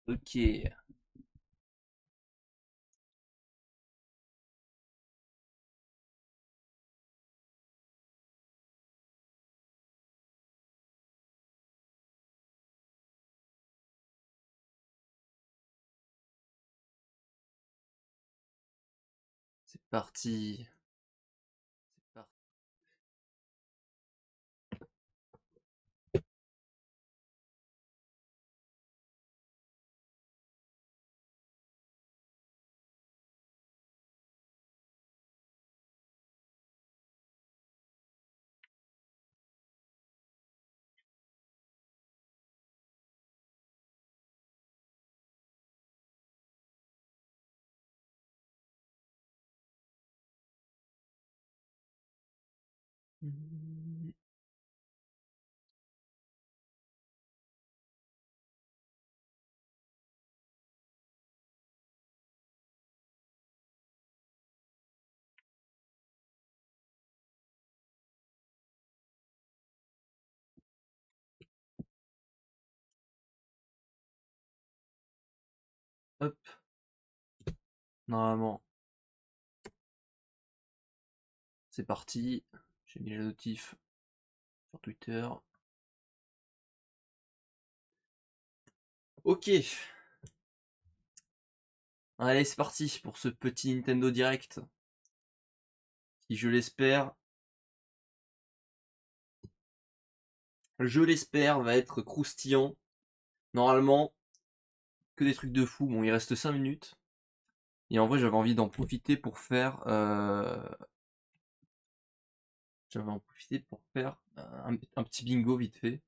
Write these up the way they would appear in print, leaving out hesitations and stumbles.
Ok. C'est parti. C'est parti. Hop. Normalement, c'est parti. J'ai mis la notif sur Twitter. Ok. Allez, c'est parti pour ce petit Nintendo Direct qui, je l'espère, va être croustillant. Normalement, que des trucs de fou. Bon, il reste 5 minutes. Et en vrai, j'avais envie d'en profiter pour faire. J'avais en profité pour faire un petit bingo vite fait.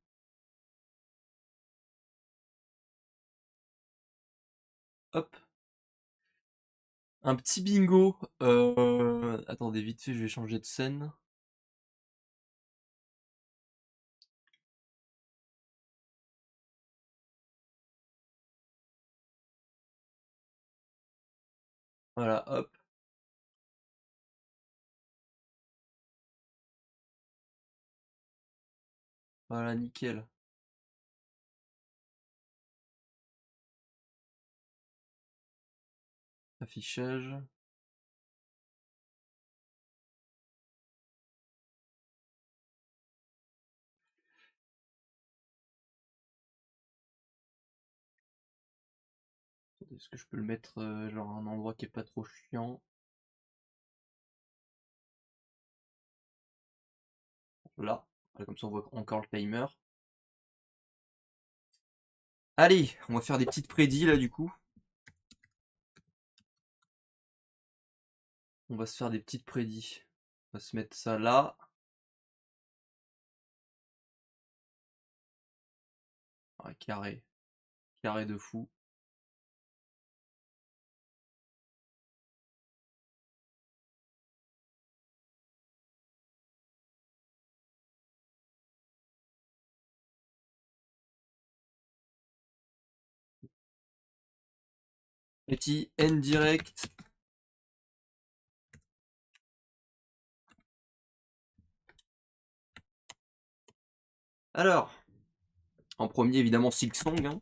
Hop. Un petit bingo. Attendez, vite fait, je vais changer de scène. Voilà, hop. Voilà, nickel. Affichage. Est-ce que je peux le mettre genre à un endroit qui est pas trop chiant? Là. Voilà, comme ça on voit encore le timer. Allez, on va faire des petites prédits là du coup. On va se faire des petites prédits. On va se mettre ça là. Ah, carré. Carré de fou. Petit N direct. Alors, en premier évidemment Silksong. Hein.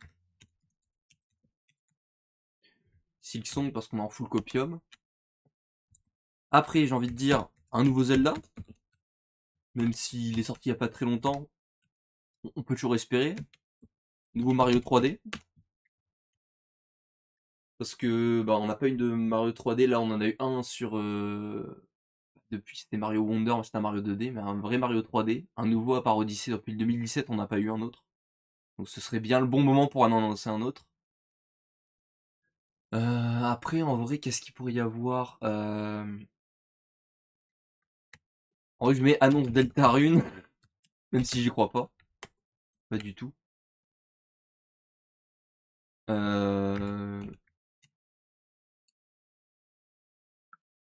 Silksong parce qu'on est en full copium. Après, j'ai envie de dire un nouveau Zelda. Même s'il est sorti il y a pas très longtemps, on peut toujours espérer. Nouveau Mario 3D. Parce que bah, on n'a pas eu de Mario 3D, là on en a eu un sur. Depuis c'était Mario Wonder, c'était un Mario 2D, mais un vrai Mario 3D. Un nouveau à part Odyssey, depuis le 2017 on n'a pas eu un autre. Donc ce serait bien le bon moment pour en annoncer un autre. Après en vrai qu'est-ce qu'il pourrait y avoir En vrai je mets annonce Deltarune, même si j'y crois pas. Pas du tout. Euh...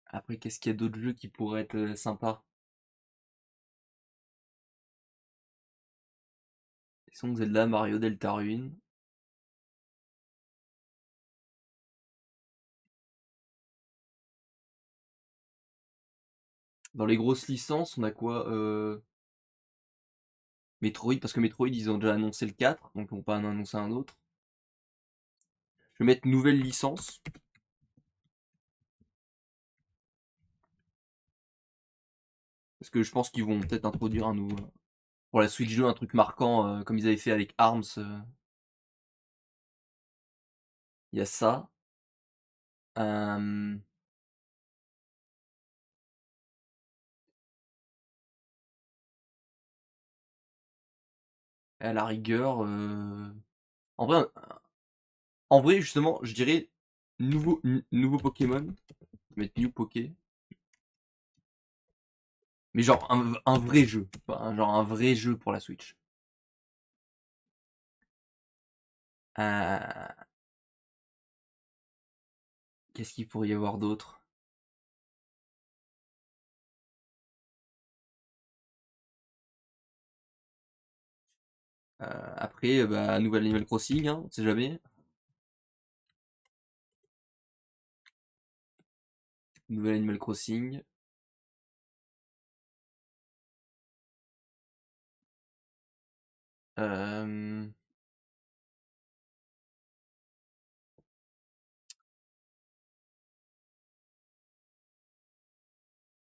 Après qu'est-ce qu'il y a d'autres jeux qui pourraient être sympas? Ils Zelda, Mario, Deltarune. Dans les grosses licences, on a quoi Metroid, parce que Metroid, ils ont déjà annoncé le 4, donc on va pas en annoncer un autre. Je vais mettre nouvelle licence. Parce que je pense qu'ils vont peut-être introduire un nouveau... Pour la Switch 2, un truc marquant, comme ils avaient fait avec ARMS. Il y a ça. À la rigueur... En vrai, justement, je dirais nouveau Pokémon. Je vais mettre New Poké. Mais genre un vrai jeu. Genre un vrai jeu pour la Switch. Qu'est-ce qu'il pourrait y avoir d'autre? Après, bah, nouvel Animal Crossing, hein, on sait jamais. Nouvel Animal Crossing. Euh...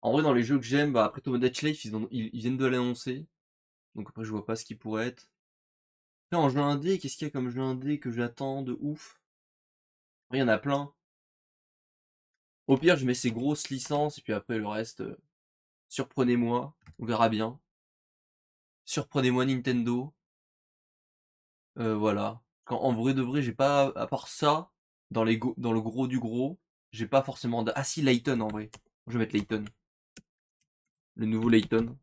En vrai, dans les jeux que j'aime, bah, après Tomodachi Life, ils viennent de l'annoncer. Donc après, je vois pas ce qui pourrait être. Après, en jeu indé, qu'est-ce qu'il y a comme jeu indé que j'attends de ouf? Il y en a plein. Au pire, je mets ces grosses licences, et puis après, le reste, surprenez-moi, on verra bien. Surprenez-moi Nintendo. Voilà. En vrai de vrai, j'ai pas, à part ça, dans le gros du gros, j'ai pas forcément... Ah si, Layton en vrai. Je vais mettre Layton. Le nouveau Layton.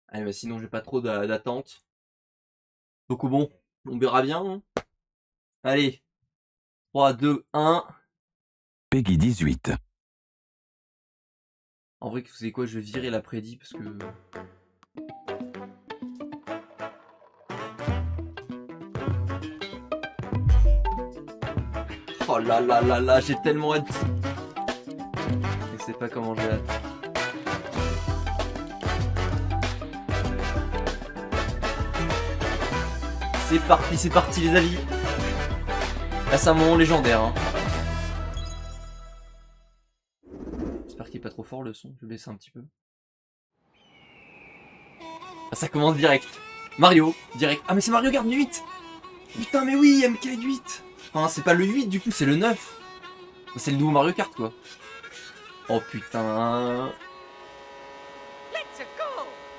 Allez, bah sinon j'ai pas trop d'attente. Donc bon, on verra bien, hein. Allez, 3, 2, 1. Peggy 18. En vrai, vous savez quoi, je vais virer la prédit parce que... Oh là là là là, j'ai tellement hâte. Je sais pas comment j'ai hâte. C'est parti les amis. Là c'est un moment légendaire, hein. J'espère qu'il est pas trop fort le son, je vais baisser un petit peu. Ah, ça commence direct. Mario, direct. Ah mais c'est Mario Kart 8. Putain mais oui, MK8. Enfin c'est pas le 8 du coup, c'est le 9. C'est le nouveau Mario Kart quoi. Oh putain.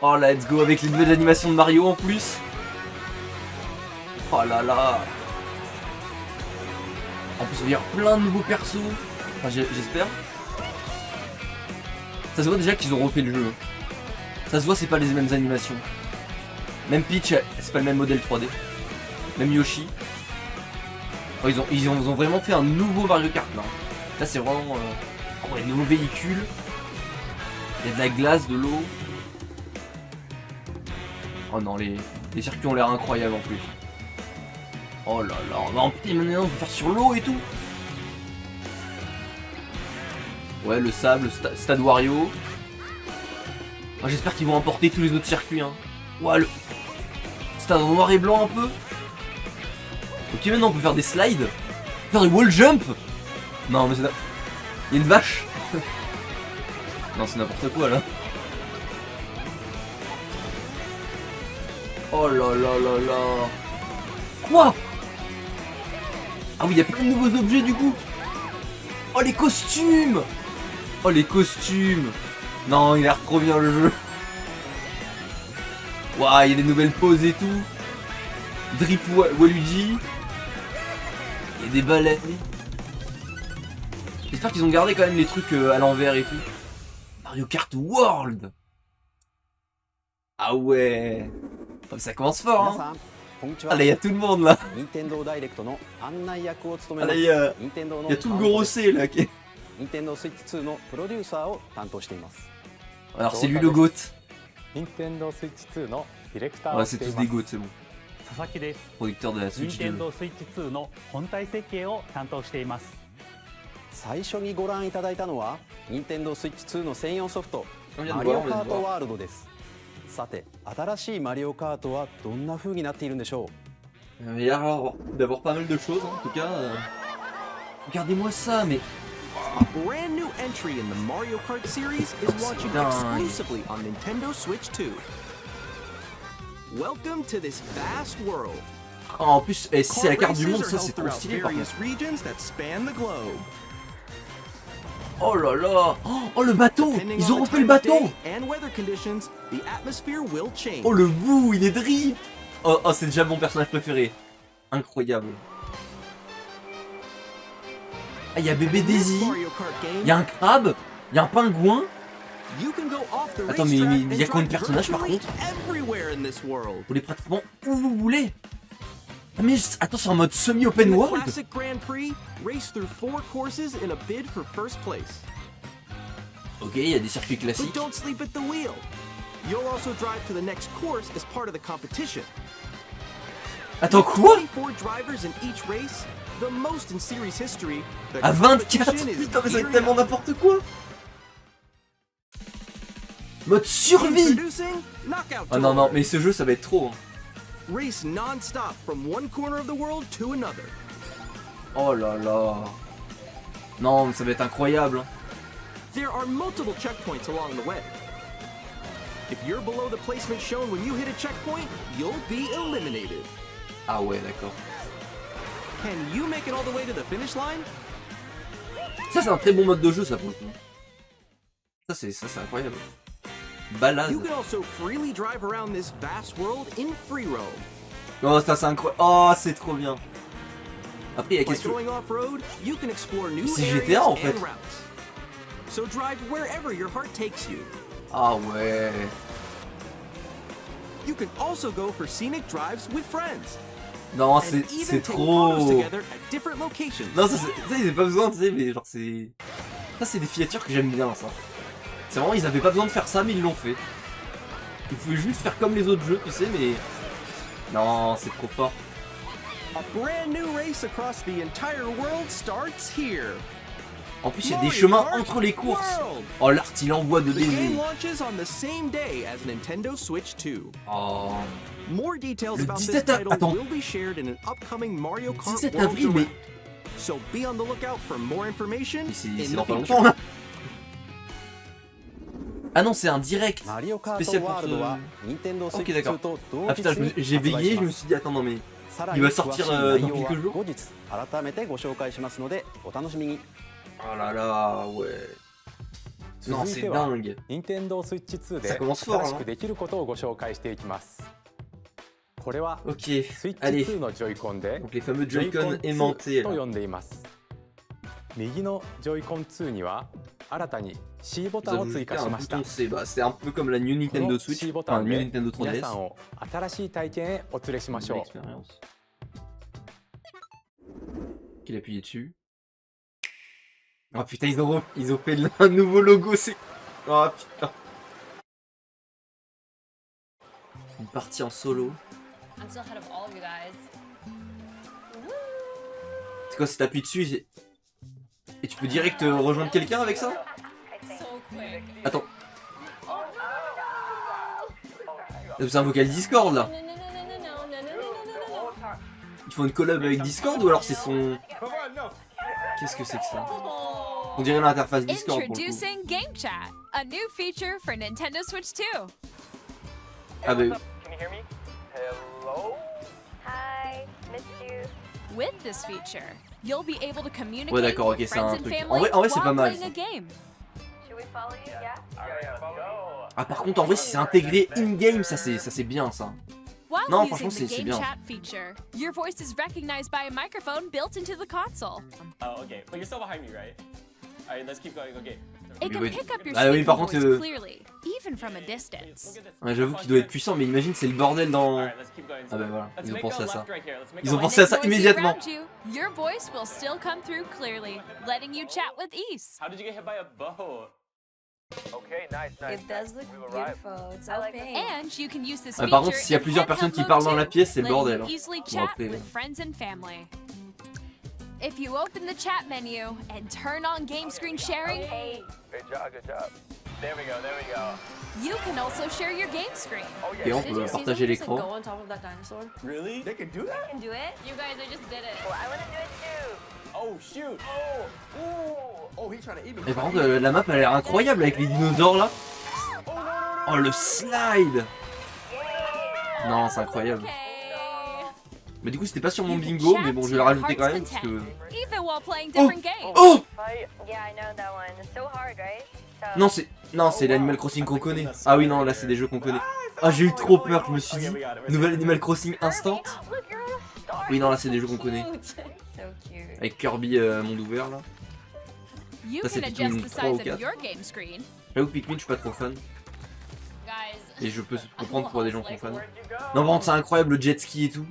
Oh let's go avec les nouvelles animations de Mario en plus. Oh là là. En plus il va y avoir plein de nouveaux persos. Enfin j'espère. Ça se voit déjà qu'ils ont refait le jeu. Ça se voit c'est pas les mêmes animations. Même Peach, c'est pas le même modèle 3D. Même Yoshi. Oh, ils ont vraiment fait un nouveau Mario Kart là. Là c'est vraiment... Oh, ouais, nouveaux véhicules. Il y a de la glace, de l'eau. Oh non, les circuits ont l'air incroyables en plus. Oh là là, bah, putain, maintenant on peut faire sur l'eau et tout. Ouais, le sable, Stade Wario. Oh, j'espère qu'ils vont emporter tous les autres circuits. Hein. Ouais, le stade en noir et blanc un peu. Ok, maintenant on peut faire des slides. Faire des wall jump. Non, mais c'est... Il y a une vache. Non, c'est n'importe quoi là. Oh là là là là. Quoi? Ah oui, il y a plein de nouveaux objets du coup. Oh les costumes. Oh les costumes. Non, il a l'air trop bien le jeu. Waouh, il y a des nouvelles poses et tout. Drip Waluigi. Il y a des baleines. J'espère qu'ils ont gardé quand même les trucs à l'envers et tout. Mario Kart World. Ah ouais. Oh, ça commence fort hein. Ah là, il y a tout le monde là. Ah là, il y a tout le Gorossé là qui est... Alors c'est lui le GOAT. Ouais, c'est tous des GOAT, c'est bon. Producteur de la Switch 2. 最初にご覧いただいたのは Nintendo Switch 2の専用ソフトマリオカートワールドです。さて、新しいマリオカートはどんな風になっているんでしょう。Il y a l'air d'avoir pas mal de choses, hein, en tout cas. Regardez-moi ça, mais. A brand new entry in the Mario Kart series is launching dingue. exclusively on Nintendo Switch 2. Welcome to this vast world. Oh, en plus, si c'est la carte du monde, Kart ça races c'est are trop held stylé throughout par contre. various regions that span the globe. Oh là là. Oh le bateau. Depending Ils on ont the refait le time of bateau. day and weather conditions, the atmosphere will change. Oh le bout, il est drip. Oh, c'est déjà mon personnage préféré. Incroyable. Ah, il y a bébé In this Daisy. Mario Kart game, Il y a un crabe. Il y a un pingouin. you can go off the Attends, mais racetrack il y a and combien de drive personnages, par virtually contre everywhere in this world. Vous voulez pratiquement où vous voulez. Ah, mais attends, c'est en mode In semi-open the world. classic Grand Prix, race through 4 courses in a bid for first place. Ok, il y a des circuits But classiques. don't sleep at the wheel. You'll also drive to the next course as part of the competition. Attends, quoi? 24 drivers in each race, the most in series history. The À 24. competition is Putain, mais ça va être gearing tellement up. n'importe quoi. Mode survie. Introducing Knockout Ah non, non, Tour. mais ce jeu ça va être trop. Hein. Race non-stop from one corner of the world to another. Oh là là. Non, mais ça va être incroyable. Hein. There are multiple checkpoints along the way. If you're below the placement shown when you hit a checkpoint, you'll be eliminated. Ah ouais, d'accord. Can you make it all the way to the finish line? Ça c'est un très bon mode de jeu ça pour le coup. Ça c'est incroyable. Balade. You can also freely drive around this vast world in free roam. Oh ça c'est incroyable. Oh c'est trop bien. Après il y a By qu'est-ce que... going off-road, you can explore new C'est areas GTA, en fait. and routes. So drive wherever your heart takes you. Ah ouais. You can also go for scenic drives with friends. Non and c'est even take trop... photos together at different locations. Non ça ils avaient pas besoin tu sais mais genre c'est... Ça c'est des filatures que j'aime bien ça. C'est vraiment ils avaient pas besoin de faire ça mais ils l'ont fait. Ils pouvaient juste faire comme les autres jeux tu sais mais... Non c'est trop fort. A brand new race across the entire world starts here. En plus il y a des Mario chemins Kart entre les courses. World. Oh l'art il envoie de The game baiser. launches on the same day as Nintendo Switch 2. Oh... More details Le about this 17 title attends. will be shared in an upcoming Mario Kart 17 World avril mais... Direct. So be on the lookout for more information Mais c'est in dans the pas future. longtemps là. Ah non c'est un direct. マリオカート Spécial pour ワールドは Nintendo Ok, Switch d'accord. 2と同 Ah 日 putain に j'ai 発売 bégayé し je me ます suis dit attends non mais... さら il に va 詳 sortir しい内 dans 容は quelques jours. 後日改めてご紹介しますのでお楽しみに Oh là là ouais. Non 続い c'est ては dingue. Nintendo Switch 2 で Ça commence fort, 新しくできることをご紹介していきます。これは Ok スイッチ allez. 2のジョイコンで Donc les fameux ジョイコ Joy-Con ン aimantés 2と là. 呼んでいます。右のジョイコン2には新たに C ボ Ils タン ont を追 ajouté 加し un ました bouton。C. Bah, c'est un peu comme la New この Nintendo Switch, C ボタ enfin ン New で Nintendo 皆 3DS. さんを新しい体験へお連れしまし Nouvelle ょう。 expérience. Qu'il a appuyé dessus. Oh putain, ils ont fait un nouveau logo, c'est... Oh putain. Une partie en solo. I'm still ahead of all of you guys. C'est quoi, si t'appuies dessus, et tu peux direct rejoindre quelqu'un avec ça? So quick. Attends. C'est un vocal Discord là. No, no, no, no, no, no, no, no, no, no, no. Ils font une collab avec Discord ou alors c'est son... Qu'est-ce que c'est que ça? On dirait l'interface Discord pour le coup. Introducing Game Chat, a new feature for Nintendo Switch 2. Ah bah... Can you hear me? Hello? Hi, missed you. With this feature, you'll be able to communicate Ouais d'accord, ok, with c'est un friends and truc... family En vrai c'est while pas mal playing ça. a game. Should we follow you? Yeah. Alright, let's go. Ah par contre en vrai si c'est intégré in-game ça c'est bien ça. While Non, using franchement, the c'est Game bien. Chat feature, your voice is recognized by a microphone built into the console. Oh, okay. But you're still behind me, right? Alright, let's keep going. Okay. It can oui. pick up your Ah oui, speaking par contre, voice clearly, even from a distance. Look at this. Ouais, j'avoue qu'il doit être puissant mais imagine c'est le bordel dans... Alright, let's keep going. Ah bah voilà, Let's ils ont make pensé a à ça. left right here. Let's make Ils a ont left. pensé à ça When it's noisy immédiatement. around you, your voice will still come through clearly, letting you chat with ease. How did you get hit by a boat? Okay, nice, nice. It does look We've arrived. beautiful. It's I like okay. And you can use this Ah, feature par contre s'il y a in plusieurs handheld personnes qui mode parlent dans too, la pièce c'est le letting bordel. you Hein. easily Bon, chat après, with friends and family. If you open the chat menu and turn on game screen sharing, Okay. Good job, good job. There we go, there we go. You can also share your game screen. Et on peut partager l'écran. on top of that dinosaur? Really? They can do that? Can do it? You guys, I just did it. Well, I want to do it too. Oh shoot! Oh, he's trying to eat me. Et par contre, la map elle a l'air incroyable avec les dinosaures là. Oh le slide. Non, c'est incroyable. Okay. Mais du coup, c'était pas sur mon You can bingo, chat mais bon, to je vais le your rajouter quand heart's même parce que. Even while playing different games. Oh Yeah, I know that one. It's so hard, right? So, Non, c'est l'Animal Crossing qu'on connaît. Ah oui, non, là c'est des jeux qu'on connaît. Ah, j'ai eu trop peur, je me suis dit. Nouvelle Animal Crossing instant. look, you're on a star. Oui, non, là c'est des jeux qu'on connaît. So cute. Avec Kirby monde ouvert là. You Ça, c'est can Pikmin adjust the 3 ou size 4. of your game screen. J'avoue que Pikmin, je suis pas trop fan. Guys. Et je peux comprendre pourquoi des gens sont fans. Non, par contre, c'est incroyable le jet ski et tout.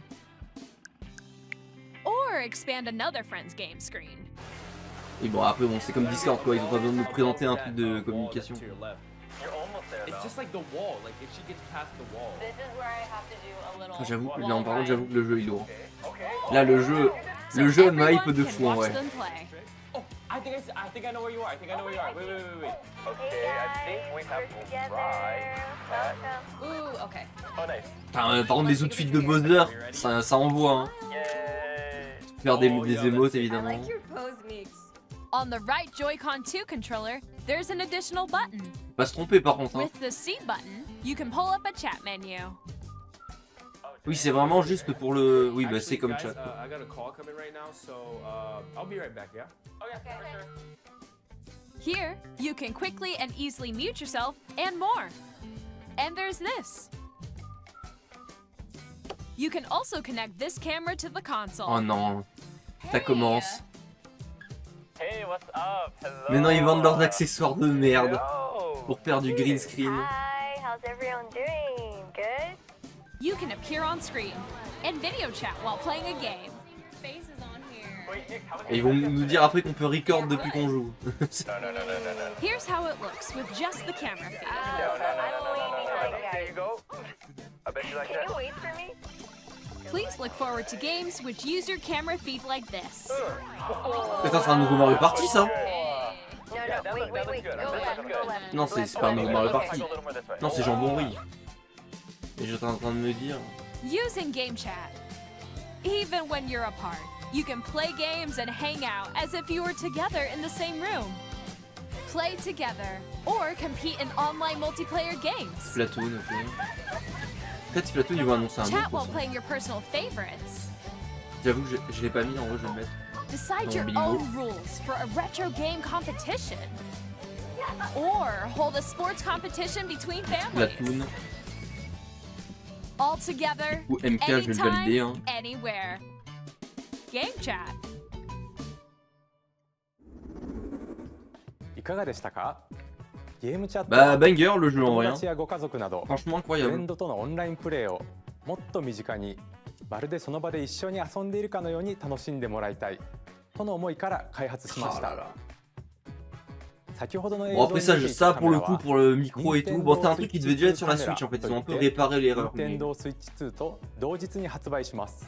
Or expand another friend's game screen. Et bon, après, bon, c'est comme Discord quoi, ils ont pas besoin de nous présenter un truc de communication. It's just like the wall. Like if she gets past the wall. This is where I have to do a little. Ah, j'avoue, wall non, par contre, ride. j'avoue que le jeu est lourd. Là, le jeu me hype de fou en vrai. Oh, I think I know where you are. I think I know where you are. Wait. Okay, guys, we're together. Welcome. Ooh, okay. Enfin, par contre, les outfits de Bowser, ça envoie. Hein. Faire des émotes I évidemment. like your pose, Mix. On the right Joy-Con 2 controller, there's an additional button. Faut pas se tromper par contre. Hein. With the C button, you can pull up a chat menu. Oui, c'est vraiment juste pour le. Oui, bah c'est comme Guys, chat. I got a call coming right now, so I'll be right back. Yeah. Okay, for sure. Here, you can quickly and easily mute yourself and more. And there's this. You can also connect this camera to the console. Oh non, ça commence. Hey, what's up? Hello. Mais non, ils vendent leurs accessoires de merde Yo. pour faire du green screen. Hi, how's everyone doing? Good? You can appear on screen and video chat while playing a game. Space is on here. Wait, Nick, how Et ils vont nous dire après qu'on peut record depuis qu'on joue. No. Here's how it looks with just the camera feed. I'm way behind, There you guys. go. I bet you like Can that. you wait for me? Please look forward to games which use your camera feed like this. Putain, c'est un nouveau Mario Party ça? No, wait. Go left, go left. Non, c'est pas un nouveau Mario Party. Go a little more this way. Non, c'est Jambon-Riz. Et j'étais en train de me dire. Using game chat. Even when you're apart, you can play games and hang out as if you were together in the same room. Play together or compete in online multiplayer games. Splatoon, ok. Peut-être Splatoon, ils vont annoncer un Chat autre. while playing your personal favorites. J'avoue que je l'ai pas mis, en vrai, je vais le mettre. Decide Dans your bingo. own rules for a retro game competition. Or hold a sports competition between families. Splatoon. All together, Ou MK, je vais le valider. Hein. anytime, anywhere. Game chat. いかがでしたか？ゲームチャット Bah, は banger le jeu en 友 vrai. 達 Hein. やご家族など Franchement フレン incroyable. ドとのオンラインプレーをもっと身近にまるでその場で一緒に遊んでいるかのように楽しんでもらいたいとの思いから開発しまし Oh là た là. 先ほどの映 Bon 像 après に ça, 出てい ça たカ pour メ le ラ coup は pour le micro et tout, bon c'est un truc qui devait déjà être sur la Nintendo Switch en fait, ils ont un peu Switch réparé l'erreur. mais- Nintendo Switch 2と同日に発売します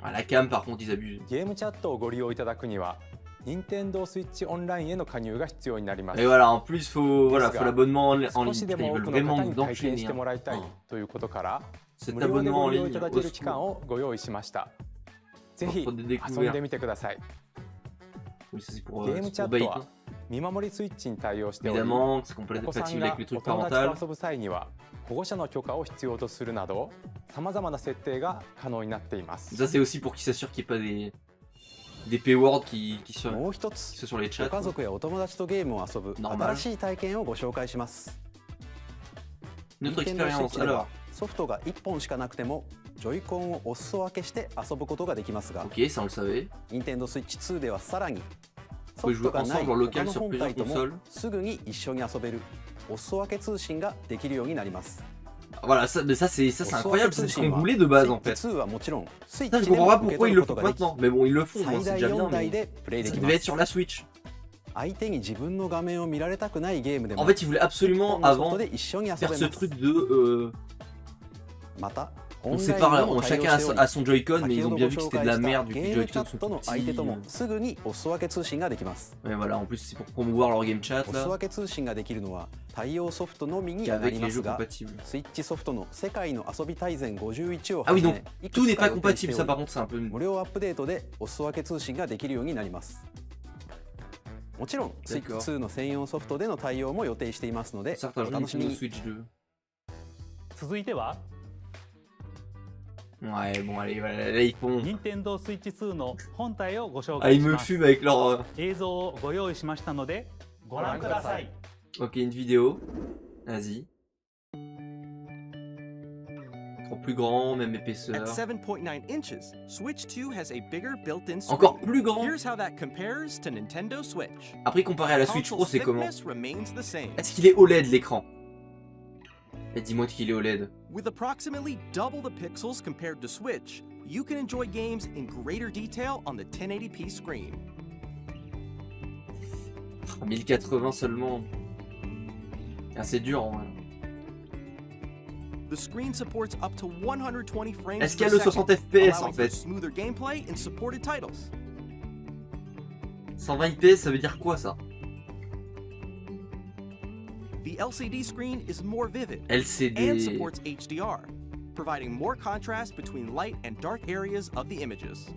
Ah, la cam par contre ils abusent. ゲームチャットをご利用いただくには Nintendo Switch オンラインへの加入が必要になります Et voilà, en plus faut l'abonnement en 少 ligne, しで putain, も ils 多 veulent くの vraiment 方に体験 d'enchaîner. してもらいたい Hein. ということから Cet 無料で abonnement ご en 利用い ligne, ただ au ける期間 secours. をご用意しましたぜひ Pour des 遊んで découvertes. みてください Oui, ça c'est pour, ゲーム c'est チャ pour ット bait. は Hein. 見守りスイッチに対応しており Évidemment, c'est お complètement 子さん compatible が avec le お truc 友達 parental. と遊ぶ際には保護者の許可を必要とするなどさまざまな設定が可能になっています Ça c'est aussi pour qu'ils s'assurent qu'il n'y ait pas des payword qui soient もう一つ sur les ご chats. 家族やお友達とゲームを遊ぶ Normal 新しい体験をご紹介します Notre Nintendo expérience, Switch では alors. ソフトが1本しかなくてもジョイコンをお裾分けして遊ぶことができますが Ok, ça on le savait. Nintendo Switch 2ではさらに Vous pouvez ソフト jouer がない ensemble en 他 local の sur 本 plusieurs 体とも consoles. すぐに一緒に遊べるお裾分け通信ができるようになります Voilà, ça, mais ça c'est incroyable, c'est ce qu'on お裾分け通信は voulait de base en fait. Switch 2はもちろんスイッ Ça, je チで comprends も pas 受け pourquoi 取 ils る le こ font とができ maintenant. Mais bon, ils le font, 最 moi, c'est 大 déjà bien. 4台 Mais でプレイで ça き devait ま être す sur la Switch. 相手に自分の画面を見られたくないゲームでも En fait, ils voulaient 日 absolument 本のソフ avant トで一緒に遊べ faire ま ce す truc de また On sépare, chacun a son Joy-Con, mais ils ont bien vu que c'était de la merde vu que les Joy-Con sont と tout の相手とも petits. すぐにお裾分け通信ができます Ouais, voilà, en plus c'est pour promouvoir leur game chat お裾 là, 分け通信ができるのは対応ソフトのみにな qu'avec り les ます jeux が compatibles. スイッチソフトの世界の遊び大全51を Ah は oui, じ donc めいく tout つ n'est か pas 予定して compatible, お ça り par contre c'est un peu... 無料アップデートでお裾分け通信ができるようになりますもちろんスイッチ D'accord. 2の専用ソフトでの対応も予定していますので Certains お jeux 楽しみ Nintendo に Switch 2. 続いては Ouais, bon allez, voilà, là ils font... 任天堂スイッチ2の本体をご紹 Ah, 介 ils し me ます fument avec leur... 映像をご用意しましたのでご覧ください Ok, une vidéo. Vas-y. Trop plus grand, même At épaisseur. 7.9 inches, Switch 2 has a bigger built-in screen. Encore plus grand. Here's how that compares to Nintendo Switch. Après, comparé à la Switch Pro, Console's c'est comment? thickness remains the same. Est-ce qu'il est OLED l'écran? Et dis-moi qu'il est OLED. With approximately double the pixels compared to Switch, you can enjoy games in greater detail on the 1080p screen. 1080 seulement. Ah, c'est dur en vrai. The screen supports up to 120 frames Est-ce qu'il y per a le second, 60 FPS en allowing for fait? smoother gameplay in supported titles. 120 FPS, ça veut dire quoi ça? The LCD screen is more vivid and LCD. supports HDR, providing more contrast between light and dark areas of the images.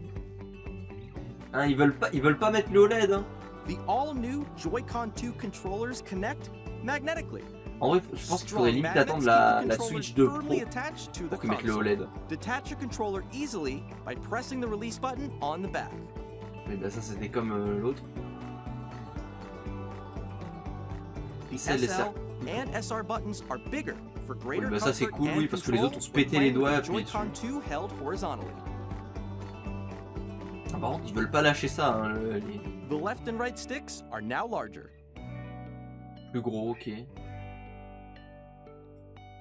Hein, ils veulent pas mettre le OLED. Hein. The all-new Joy-Con 2 controllers connect magnetically. En vrai, je pense qu'il faudrait limite attendre la Switch 2 Pro pour qu'ils mettent le OLED. Detach your controller easily by pressing the release button on the back. Mais bah ça c'était comme l'autre. The Celle des SL cercles. and SR buttons are bigger for greater Oui, bah ça, c'est comfort cool, and oui, parce que les control autres, on se when pétait les playing doigts with à the appuyer Joy-Con 2 held horizontally. Ah, par contre, ils veulent pas lâcher ça. Hein, les The left and right sticks are now larger. plus gros, ok.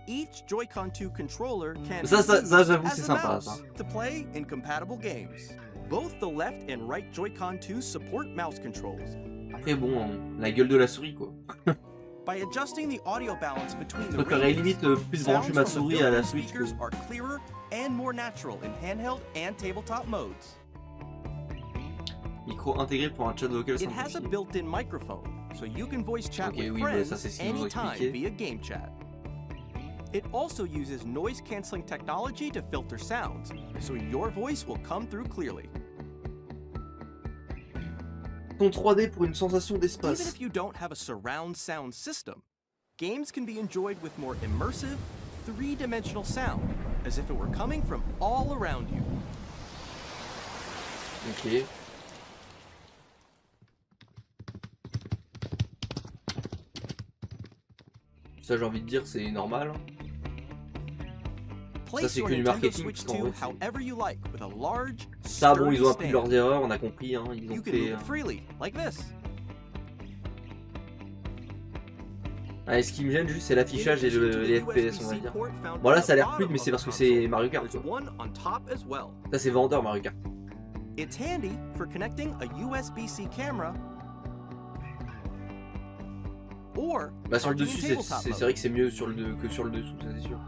Each Joy-Con 2 controller can Ça, be used j'avoue, as c'est a sympa, mouse ça. to play in compatible games. Both the left and right Joy-Con 2 support mouse controls. Après, bon, la gueule de la souris, quoi. By adjusting the audio balance between Je the préférerais ranges, limite plus brancher sounds ma from the souris à la built-in Switch que... speakers are clearer and more natural in handheld and tabletop modes. Micro intégré pour un chat vocal It has a simplifié. built-in microphone, so you can voice chat Ok, with oui, bah, friends ça, c'est ce qu'ils nous ont anytime expliqué. via game chat. It also uses noise-canceling technology to filter sounds, so your voice will come through clearly. Ton 3D pour une sensation Even d'espace. if you don't have a surround sound system, games can be enjoyed with more immersive, three-dimensional sound, as if it were coming from all around you. Ok. Ça, j'ai envie de dire, c'est normal. Place c'est your que du Nintendo marketing, Switch parce qu'en 2 vrai, c'est- however you like with a large, Ça, bon, sturdy ils ont appris de stand. leurs erreurs, on a compris. Hein, ils You ont can fait. move it freely, like this. Ah, et ce qui me gêne juste, c'est l'affichage et In addition to les the FPS, on va USB-C dire. port found Bon, là, at ça a the l'air fluide, bottom mais of c'est the parce que console. c'est Mario Kart, There's quoi. one on top as well. Ça, c'est vendeur, Mario Kart. It's handy for connecting a USB-C camera or Bah, sur le starting in dessus, tabletop c'est mode. vrai que c'est mieux sur que sur le dessous, ça, c'est sûr.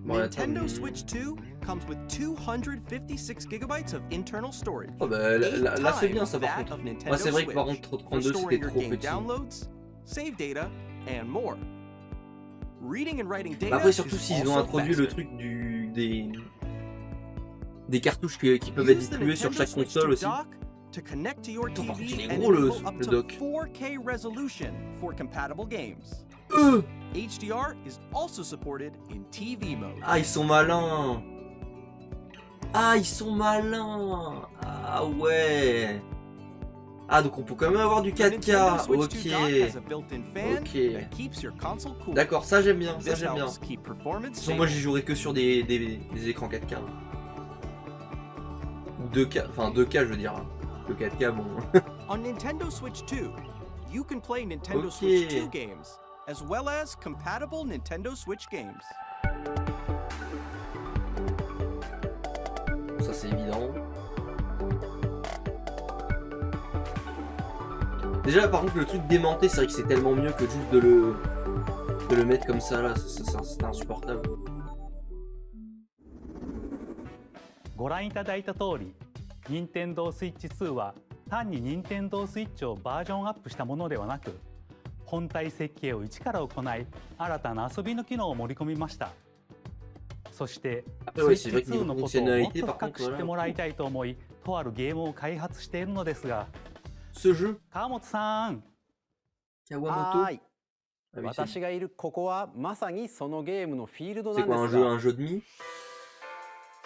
Bon, Nintendo attends, Switch 2 comes with 256 gigabytes of internal storage. Oh bah là c'est bien ça par that contre. of Nintendo Ouais, c'est vrai que par Switch, contre for 32 storing c'était your trop game petit. downloads, save data, and more. Reading and writing data Bah après surtout is s'ils ont also introduit le faster. truc des cartouches qui peuvent être Use the distribuées sur Nintendo chaque Switch console 2 aussi. dock to connect to your Attends, par TV contre, il est and gros, le enable up to dock. 4K resolution for compatible games. HDR is also supported in TV mode. Ah ils sont malins. Ah ils sont malins. Ah ouais. Ah donc on peut quand même avoir du The Nintendo 4K. Switch 2 dock has a Ok. built-in fan Ok. that keeps your console cool. D'accord, ça j'aime bien, ça This j'aime bien. helps keep De performance toute façon moi stable. j'y jouerai que sur des écrans 4K. Ou 2K, enfin 2K je veux dire. Hein. Le 4K bon. On Nintendo Switch 2, you can play Nintendo Ok. Switch 2 games, as well as compatible Nintendo Switch games. Ça c'est évident. Déjà par contre le truc démonté c'est vrai que c'est tellement mieux que juste de De le mettre comme ça là, c'est insupportable. ご覧いただいた通り、任天堂スイッチ2は単に任天堂スイッチをバージョンアップしたものではなく、本体設計を一から行い、新たな遊びの機能を盛り込みました。そして、スイッチ2のことをもっと深く知ってもらいたいと思い、とあるゲームを開発しているのですが、川本さん。はい。私がいるここはまさにそのゲームのフィールドなんですが、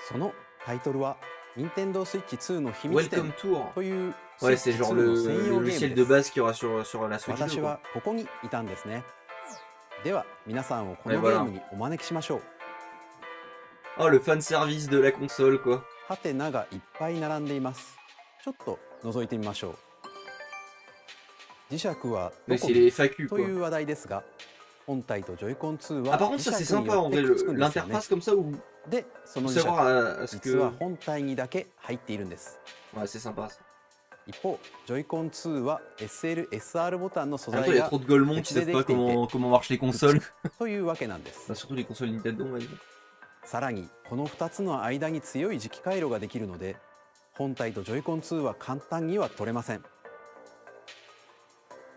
そのタイトルは任天堂スイッチ2の秘密展というスイッチ2の専用ゲームです。私はここにいたんですね。では皆さんをこのゲームにお招きしましょう。Oh, le fan service de la console, quoi. ハテナがいっぱい並んでいます。ちょっと覗いてみましょう。磁石はどこにという話題ですが、本体とジョイコン2は磁石によってくっつくんですよね。で、その磁石、実は本体にだけ入っているんです。一方、ジョイコン2は SL、SR ボタンの素材が別でできていて、というわけなんです。さらに、この2つの間に強い磁気回路ができるので、本体とジョイコン2は簡単には取れません。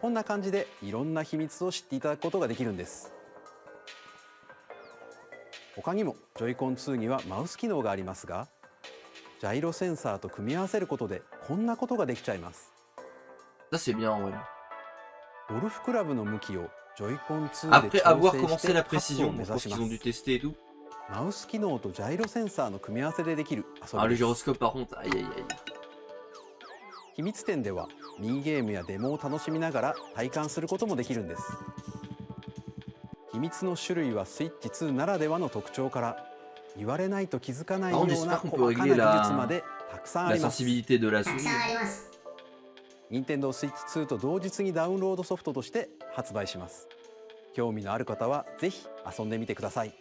こんな感じでいろんな秘密を知っていただくことができるんです。他にもジョイコン2にはマウス機能がありますが、ジャイロセンサーと組み合わせることでこんなことができちゃいます。ゴルフクラブの向きをジョイコン2で調整してカップを目指します。マウス機能とジャイロセンサーの組み合わせでできる遊びです。秘密展ではミニゲームやデモを楽しみながら体感することもできるんです。秘密の種類はスイッチ2ならではの特徴から言われないと気づかないような細かな技術までたくさんあります。任天堂スイッチ2と同日にダウンロードソフトとして発売します。興味のある方はぜひ遊んでみてください。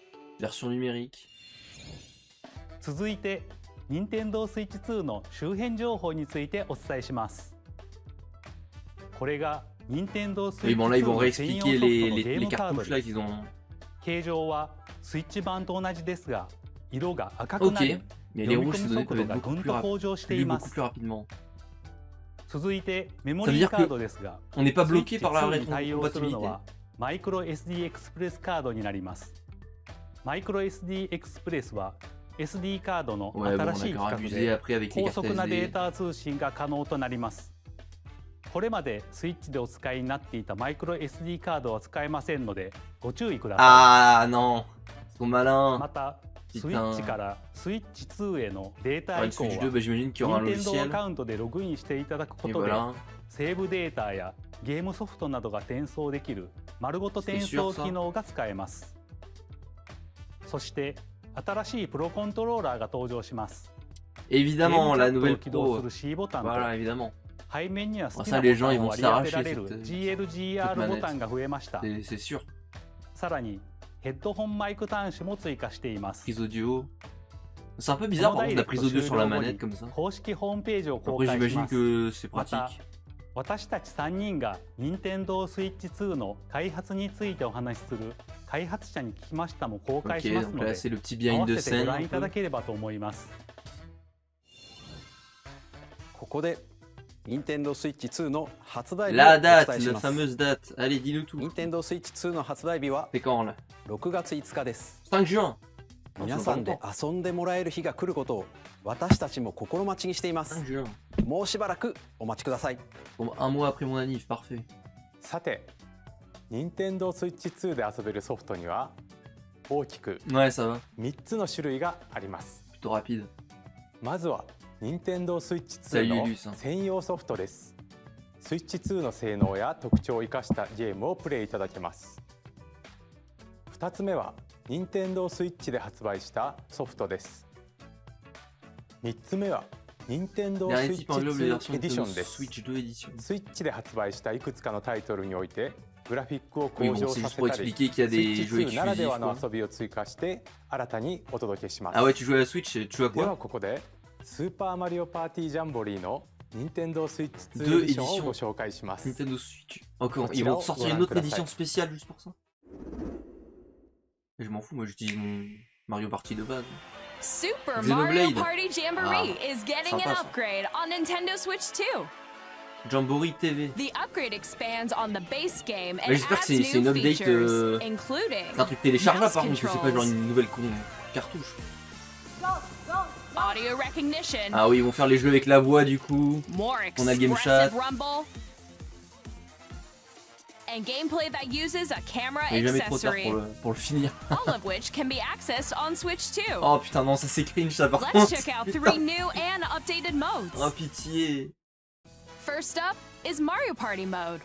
続いて任天堂スイッチ2の周辺情報についてお伝えします。これが任天堂スイッチ2の専用ソフトのゲームカードです。形状はスイッチ版と同じですが、色が赤くなり、読み込み速度がぐんと向上しています。続いてメモリーカードですが、スイッチ2に対応するのはマイクロ SD エクスプレスカードになります。マイクロ SD エクスプレスはSD カードの新しい規格で高速なデータ通信が可能となります。これまでスイッチでお使いになっていたマイクロ SD カードは使えませんのでご注意ください。また、スイッチからスイッチ2へのデータ移行は任天堂アカウントでログインしていただくことでセーブデータやゲームソフトなどが転送できる丸ごと転送機能が使えます。そして新しいプロコントローラーが登場します。Évidemment, la nouvelle 起動する C ボタンと Voilà, évidemment. 背面には好きなボタンを割り当てられる GLGR ボタンが増えました。C'est sûr. さらにヘッドホンマイク端子も追加しています。Prise audio. C'est un peu bizarre par contre la prise audio sur la manette comme ça. 公式ホームページを公 Après 開し j'imagine ます。 que c'est また pratique. 私たち3人が任天堂スイッチ2の開発についてお話しする開発者に聞きましたも公開し Ok, ます donc の là で、 c'est le petit 合 behind わ the せて scène. ご覧 un いただ peu. ければと思います。ここで任天堂スイッチ2の発売日を La お date, 伝えし la ます。 fameuse date. Allez, dis-nous tout. 任天堂スイッチ2の発売日は C'est quand là? 6月5日です。 5 juin. 皆さんで遊んでもらえる日が来ることを私たちも心待ちにしています。 5 juin. もうしばらくお待ちください。 Bon, un mois après mon anniv, parfait. さて、任天堂スイッチ2で遊べるソフトには大きく Ouais, ça va. 3つの種類があります。 Plutôt rapide. まずは任天堂スイッチ Salut, 2 Luce. の専用ソフトです。スイッチ2の性能や特徴を生かしたゲームをプレイいただけます。2つ目は任天堂スイッチで発売したソフトです。3つ目は任天堂スイ Dernier ッチ type englobe les 2エディショ versions ンです。 Switch 2 édition. スイッチで発売したいくつかのタイトルにおいてグラフィックを Oui, 向 bon, 上 c'est さ juste せ pour たり、 expliquer qu'il y a スイッ des チ jeux 2ならで exclusifs. はの Quoi. 遊びを追加して新たにお届けします。 Ah ouais, tu joues à la Switch, tu as では quoi? ここでスーパーマリオパーティージャンボリーの任天堂スイッチ2 Deux エディションを éditions. ご紹介します。 Nintendo Switch. Encore, Faut ils vont tirer sortir au une autre Voilà, édition Kudasai. spéciale juste pour ça? Je m'en fous, moi j'utilise mon Mario Party de base. Super Xenoblade. Mario Party Jamboree is getting sympa, an ça. upgrade on Nintendo Switch 2. Jamboree TV. The upgrade expands on the base game Mais and j'espère que adds c'est une new update, features, including c'est un truc téléchargeable mouse par contre, que c'est pas genre controls, une nouvelle cartouche. audio recognition, Ah oui, ils vont faire les jeux avec la voix du coup. more On a le game chat. expressive rumble, and gameplay that uses a camera Mais jamais trop tard accessory, pour le finir. all of which can be accessed on Switch 2. Oh putain non, ça c'est cringe ça par Let's contre. check out Putain. 3 new and updated modes. Oh pitié. First up is Mario Party mode.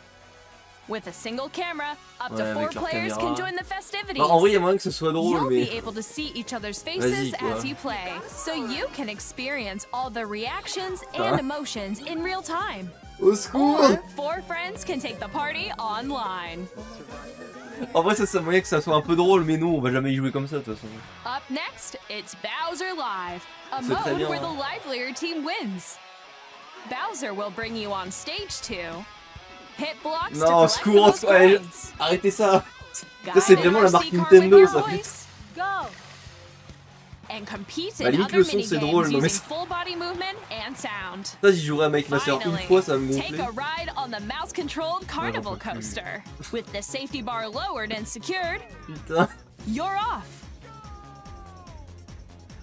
With a single camera, up to Ouais, 4 avec leur players caméra. can join the festivities. Bah, en vrai, il y a moyen que ce soit drôle, You'll mais be able to see each other's Vas-y, faces quoi. as you play, so you can experience all the reactions Putain. and emotions in real time. au secours. Or 4 friends can take the party online. En vrai, ça c'est moyen que ça soit un peu drôle, mais non, on va jamais y jouer comme ça de toute façon. Up next, it's Bowser Live, a C'est très mode bien, where hein. the livelier team wins. Bowser will bring you on stage 2. Hit blocks to Non, au collect the secours, most ouais, coins. arrêtez ça. Guide c'est an vraiment la RC marque car Nintendo, with your ça, voice. Go. And compete Bah, in limite, other le son, c'est minigames drôle, non, mais using c'est- full body movement and sound. Ça, j'y jouerai avec ma soeur une Finally, fois, ça va me take gonfler. a ride on the mouse-controlled carnival peux plus. coaster. With the safety bar lowered and secured, Putain. you're off.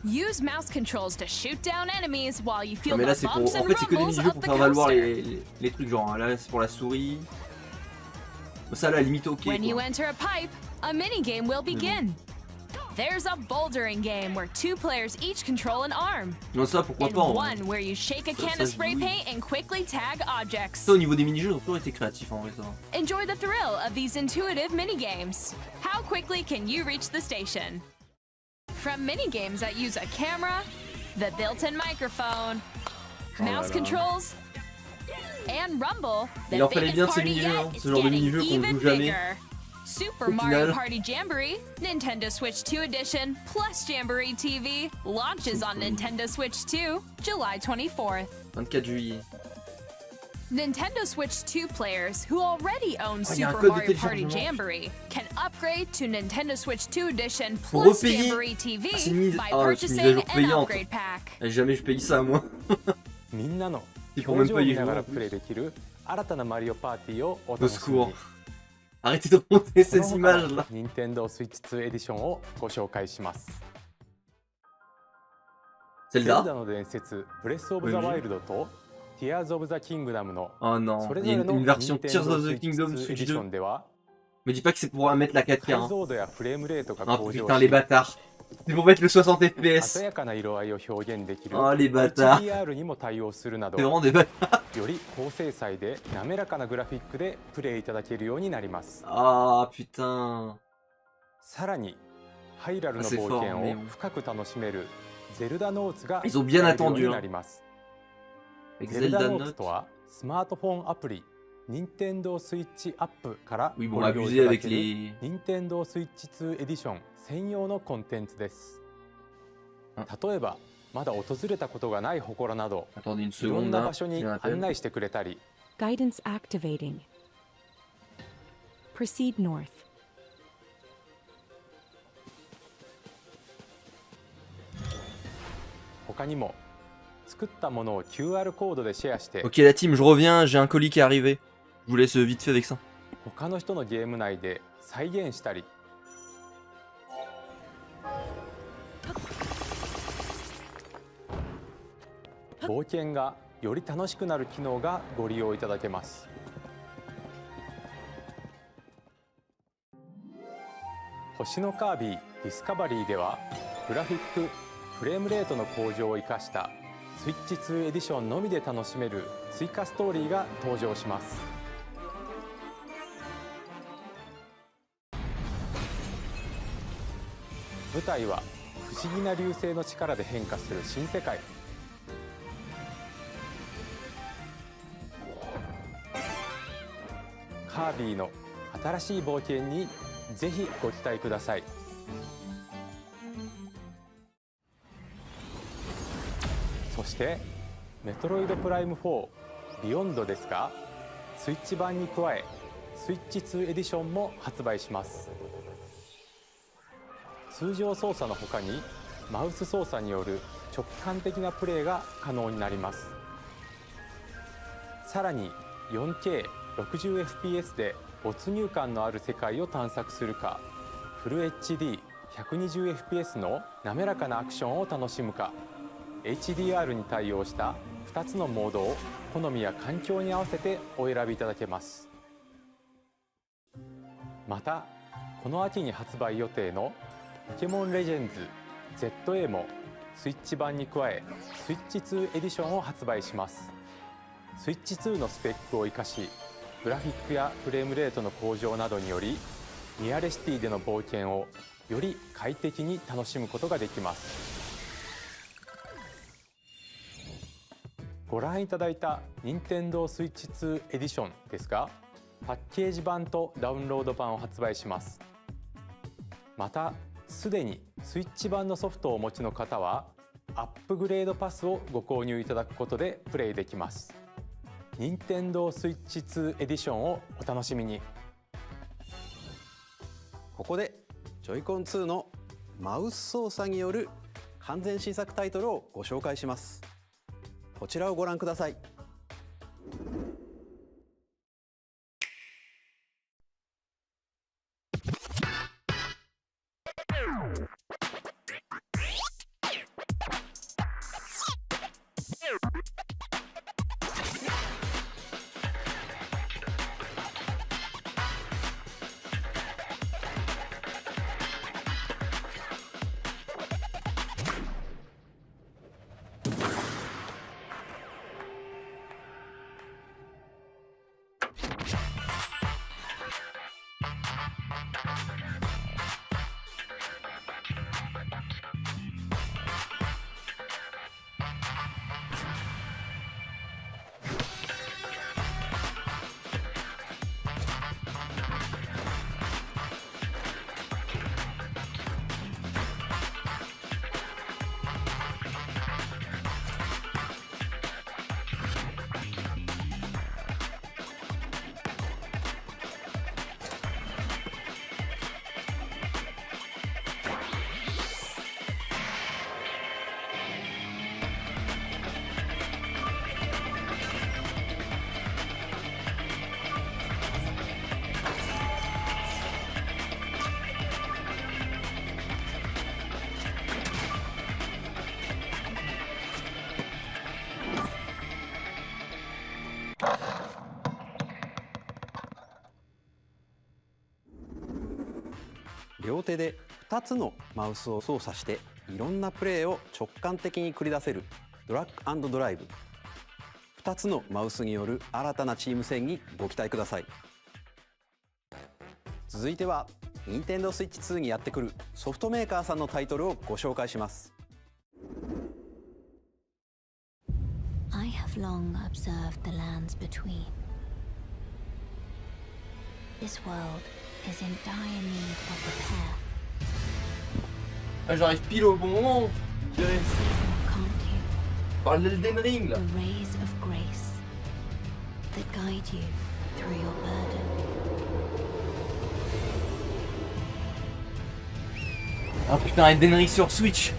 Use mouse controls to shoot down enemies while you feel Non, mais là, the c'est pour. bumps En and fait, c'est que des rumbles mini-jeux of pour the faire valoir coaster. les trucs, genre là, c'est pour la souris. Ça, à la limite, ok. When you Quoi. enter a pipe, a minigame will begin. There's a bouldering game where 2 players each control an arm. Non, ça, pourquoi And pas. En vrai. one where you shake a Ça, can ça of se spray joue. paint and quickly tag objects. Ça, au niveau des mini-jeux, ils ont toujours été créatifs en vrai, ça. Enjoy the thrill of these intuitive minigames. How quickly can you reach the station? From minigames that use a camera, the built-in microphone, mouse là là. controls, and rumble, the Il en fallait biggest bien de ces party mini-jeux, yet hein, is ce genre de getting mini-jeux qu'on even joue jamais. bigger. Super Au Mario final. Party Jamboree, Nintendo Switch 2 Edition, plus Jamboree TV, launches on Nintendo Switch 2, July 24th. 24 juillet. Nintendo Switch 2 players who already own Ah, y a un Super code de Mario Party téléchargement. Jamboree can upgrade to Nintendo Switch 2 Edition Pour plus repayer. Jamboree TV Ah, c'est une mise- by ah, c'est une mise à purchasing jour an payante. upgrade pack. Jamais je paye ça, moi.みんなの Il faut 表 même 情 pas を y 見 jouer. ながら en プレイ plus. できる新たなマリオパーティーをお Au 楽しみ secours. に。 Arrêtez de monter その ces 他 images の là. Nintendo Switch 2 エディションをご紹介します。ゼル Zelda ダの伝説ブレスオブザワイルドとティアーズオブザキングダムの Oh non, それ il ぞ y a れ une, の une version Tears Nintendo of the Switch Kingdom 2 エデ Switch ィショ 2. ンでは Me dis pas que c'est pour mettre la 4K. 解 Hein. 像度やフレームレートが Ah 向上 putain, les し bâtards. C'est pour mettre le 60 鮮 FPS. やかな色合いを表現できる Oh les bâtards. HDR にも対応するなど C'est よ vraiment des bâtards. り高精細で滑らかなグラフィックでプレイいただけるようになります。 Ah putain. さらにハイラルの Ah, c'est 冒 fort, 険 mais を bon. 深く楽しめるゼルダノーツが Ils ont bien 使えるよう attendu, に hein. なります。 Avec ゼルダ Zelda ノーツ Note. とはスマートフォンアプリ Nintendo Switch アップから Oui, ご bon, 利用い abuser ただ avec ける les. Nintendo Switch 2 エディション専用のコンテンツです。例えばまだ訪れたことがない祠など Attendez une いろん seconde な là. 場所に J'ai un 案 appel. 内してくれたり Guidance activating. Proceed north. 他にも作ったものを QR コードでシェアして Ok la team, je reviens, j'ai un colis qui est arrivé. Je vous laisse vite fait avec ça. 他の人のゲーム内で再現したり冒険がより楽しくなる機能がご利用いただけます。星のカービィディスカバリーではグラフィックフレームレートの向上を生かしたスイッチ2エディションのみで楽しめる追加ストーリーが登場します。舞台は不思議な流星の力で変化する新世界。カービィの新しい冒険にぜひご期待ください。そしてメトロイドプライム4ビヨンドですがスイッチ版に加えスイッチ2エディションも発売します。通常操作のほかにマウス操作による直感的なプレイが可能になります。さらに 4K60fps で没入感のある世界を探索するか、フル HD120fps の滑らかなアクションを楽しむか、 HDR に対応した2つのモードを好みや環境に合わせてお選びいただけます。またこの秋に発売予定のポケモンレジェンズ ZA もスイッチ版に加えスイッチ2エディションを発売します。スイッチ2のスペックを生かし、グラフィックやフレームレートの向上などによりニアレシティでの冒険をより快適に楽しむことができます。ご覧いただいた Nintendo Switch 2エディションですが、パッケージ版とダウンロード版を発売します。またすでにスイッチ版のソフトをお持ちの方はアップグレードパスをご購入いただくことでプレイできます。 Nintendo Switch 2エディションをお楽しみに。ここでジョイコン2のマウス操作による完全新作タイトルをご紹介します。こちらをご覧ください。両手で2つのマウスを操作していろんなプレーを直感的に繰り出せるドラッグ&ドライブ。2つのマウスによる新たなチーム戦にご期待ください。続いては Nintendo Switch 2にやってくるソフトメーカーさんのタイトルをご紹介します。I have long observed the lands between. This world is in dire need of repair. Ah, j'arrive pile au bon moment. Parle d'Elden Ring là. The rays of grace that guide you through your burden. Ah putain, Elden Ring sur Switch.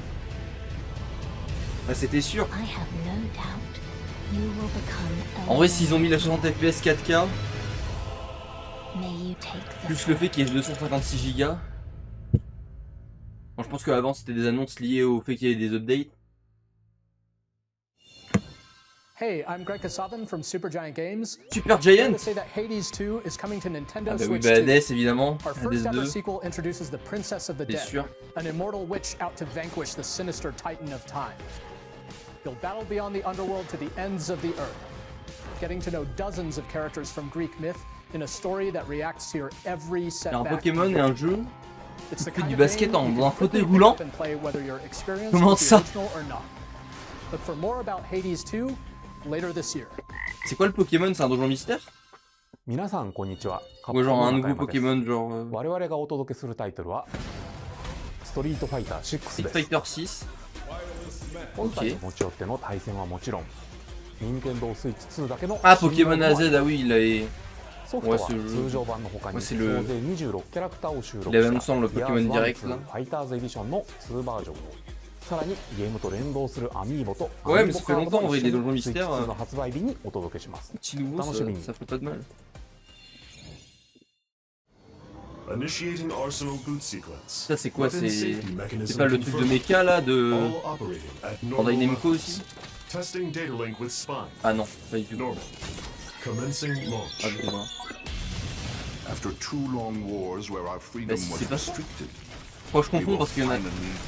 Bah c'était sûr. I have no doubt you will become En vrai, s'ils ont mis la 60 FPS 4K, plus le fait qu'il y ait 256 Go. Bon, je pense qu'avant c'était des annonces liées au fait qu'il y ait des updates. Hey, I'm Greg Kasavan from Supergiant Games. Supergiant. Say that Hades 2 is coming to Nintendo Ah bah oui, Switch bah 2. Hades évidemment. Our Hades first ever 2. sequel introduces the Princess of the Dead, sûr. an immortal witch out to vanquish the sinister Titan of Time. You'll battle beyond the underworld to the ends of the earth, getting to know dozens of characters from Greek myth in a story that reacts to your every Il y a un setback. Pokémon et un jeu It's the qui fait kind du of basket game you dans un can fauteuil quickly pick roulant. up and play whether you're experienced Comment with the ça? original or not. Look for more about Hades 2 later this year. C'est quoi le Pokémon? C'est un donjon mystère? 皆さんこんにちは。 Ouais, genre un nouveau Pokémon, genre. 我々がお届けするタイトルはストリートファイター6 Street です。 Fighter 6. 本体を持ち寄っての対戦はもちろん、任天堂スイッチ2だけの Ah, Pokémon AZ, ah oui, il est. ソフトは通常版の他に総勢26キャラクターを収録した Pokémon Direct ファイターズエディションの2バージョンをさらにゲームと連動するアミーボとOuais, mais ça fait longtemps en vrai des donjons mystères. の発売日にお届けします。 Petit nouveau, ça fait pas de mal. Initiating Arsenal boot sequence. Ça c'est quoi? C'est pas le truc de mecha là de Bandai Namco aussi? Testing data link with spine. Ah non, pas du tout. Normal. Commencing launch. Ah, je vois. After 2 long wars where our freedom si, was c'est pas ça. restricted. Oh, je confonds parce qu'il y en a.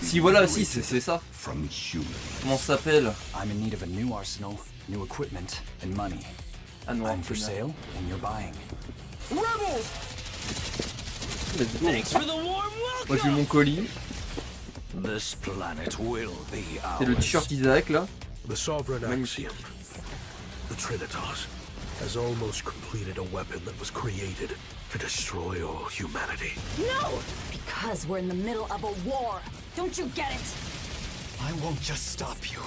Si voilà, si c'est ça. Comment ça s'appelle? I'm in need of a new arsenal, new equipment, and money. Ah non, I'm for sale, and you're buying. Rebels! Thanks for the warm welcome. Moi j'ai eu mon colis. This planet will be ours. C'est le t-shirt Isaac là. The Sovereign Magnifique. Axiom, the Trinitas, has almost completed a weapon that was created to destroy all humanity. No! Because we're in the middle of a war. Don't you get it? I won't just stop you.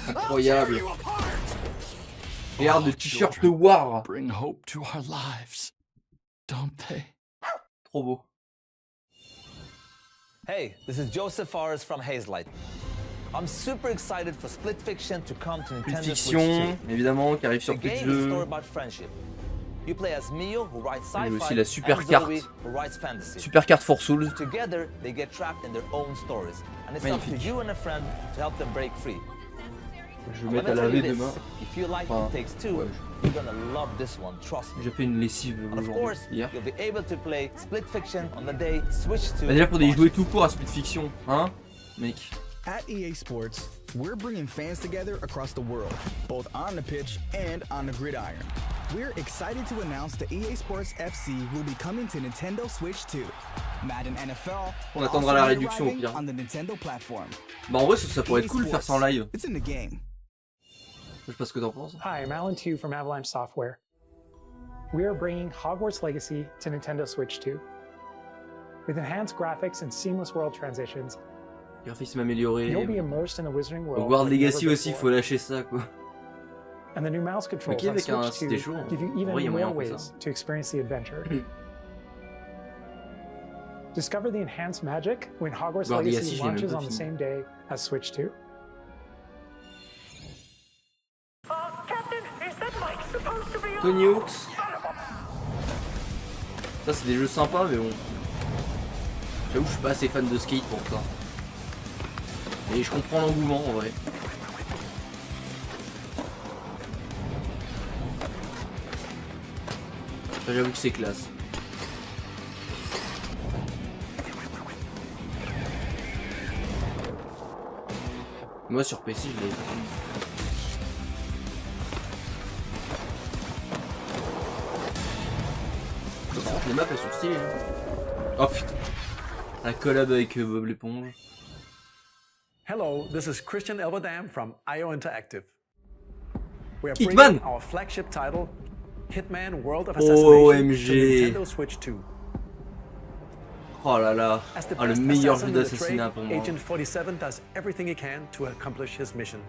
Incroyable. Regarde le t-shirt de War. Bring hope to our lives, don't they? Trop beau. Hey, this is Joseph Forrest from Hazelight. I'm super excited for Split Fiction to come to Nintendo Switch 2. Fiction, évidemment, qui arrive sur plus de jeux. You play as Mio, who writes sci-fi, mais aussi la super and carte. Zoe, who writes fantasy. Super carte for Souls. Together, they get trapped in their own stories, and it's up to you and a friend to help them break free. Je vais mettre à laver demain. If you like It Takes Two, you're gonna love this one, trust me. J'ai fait une lessive aujourd'hui, hier. You'll be able to play Split Fiction on the day Switch 2. Bah déjà pour y jouer tout court à Split Fiction, hein, mec. At EA Sports, we're bringing fans together across the world, both on the pitch and on the gridiron. We're excited to announce that EA Sports FC will be coming to Nintendo Switch 2. Madden NFL. On attendra la réduction au pire. On the Nintendo platform. Bah en vrai ça pourrait être cool de faire ça en live. It's in the game. Je sais pas ce que t'en penses. Hi, I'm Alan Tu from Avalanche Software. We are bringing Hogwarts Legacy to Nintendo Switch 2. With enhanced graphics and seamless world transitions, graphisme amélioré. You'll be immersed in the Wizarding World. Hogwarts Legacy aussi, faut lâcher ça quoi. And the new mouse controls on Switch 2 give you even more ways to experience the adventure. Discover the enhanced magic when Hogwarts Legacy launches on the same day as Switch 2. Tony Hawk's. Ça c'est des jeux sympas mais bon. J'avoue je suis pas assez fan de skate pour ça. Et je comprends l'engouement en vrai. J'avoue que c'est classe. Moi sur PC je l'ai fait. Les maps elles sont stylées. Oh putain. La collab avec Bob l'éponge. Hello, this is Christian Elverdam from IO Interactive. We are Hitman! bringing our flagship title, Hitman World of Assassination, to Nintendo Switch 2. Oh là là, le meilleur jeu d'assassinat pour moi. Agent 47 does everything he can to accomplish his mission.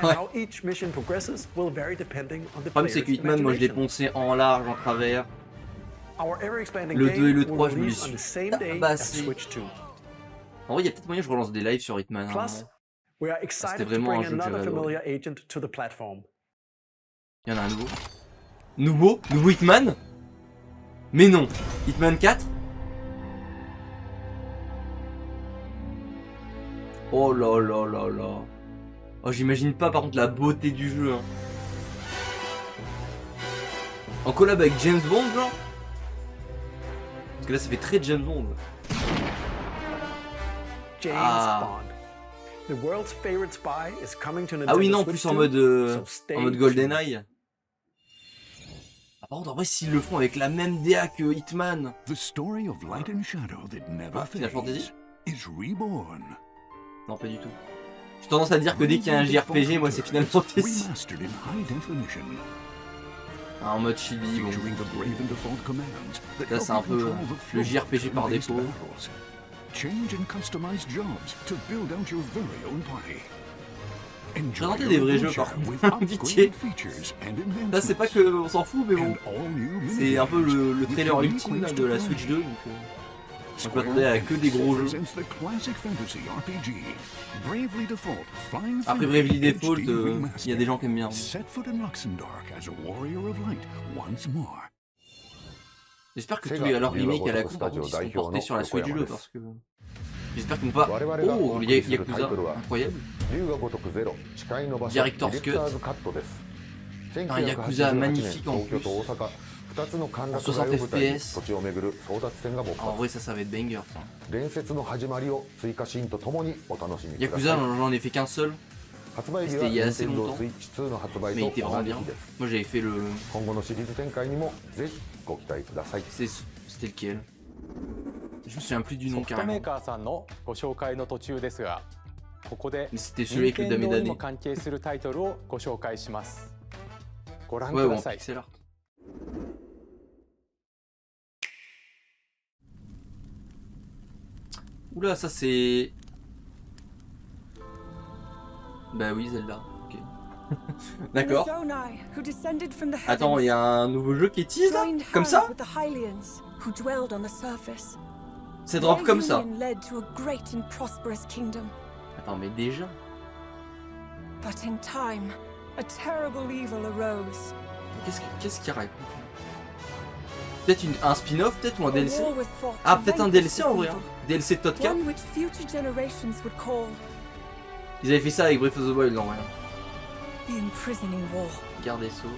And how each mission progresses will vary depending on the Le problème c'est que Hitman, moi je l'ai poncé en large, en travers. Le 2 et le 3, je me suis tabassé. En vrai, il y a peut-être moyen que je relance des lives sur Hitman. C'était vraiment un jeu que j'avais adoré. Il y en a un nouveau. Nouveau Hitman? Mais non, Hitman 4? Oh là là là là. Oh, j'imagine pas par contre la beauté du jeu. Hein. En collab avec James Bond, genre? Parce que là, ça fait très James Bond. Bond. The world's favorite spy is coming to Nintendo Ah oui, non, en Switch plus en mode so GoldenEye. Par contre, en vrai, s'ils le font avec la même DA que Hitman. The story of light and shadow that never Final Fantasy is reborn. Non, pas du tout. J'ai tendance à dire que dès qu'il y a un JRPG, moi c'est Final Fantasy. Ah, en mode chibi, bon. Là c'est un peu le JRPG par défaut. Change and customize jobs to build out your very own party. Présenter des vrais jeux par contre, pitié. Là c'est pas que on s'en fout mais bon, c'est un peu le trailer ultime là, de la Switch 2 donc on peut attendre à que des gros jeux. Après Bravely Default, il y a des gens qui aiment bien. J'espère que tous les remakes à la con par contre ils sont portés sur la Switch 2 parce que... J'espère qu'ils vont pas... Oh, Yakuza, incroyable. Director's Cut. Un Yakuza magnifique en plus. En 60 FPS. En vrai ça va être banger ça. Yakuza j'en ai fait qu'un seul. C'était il y a assez longtemps. Mais il était vraiment bien. Moi j'avais fait le... C'était lequel? Je me souviens plus du nom carrément. Mais c'était celui avec le Damedane. Ouais bon, pixel art. Oula, ça c'est... Bah oui, Zelda, ok. D'accord. Attends, il y a un nouveau jeu qui est tease là? Comme ça? C'est drop comme ça. Attends, mais déjà? Qu'est-ce qu'il raconte? Peut-être un spin-off, peut-être, ou un DLC? Ah, peut-être un DLC en vrai, hein. DLC de Todd 4. Ils avaient fait ça avec Breath of the Wild en vrai. Garde des sceaux.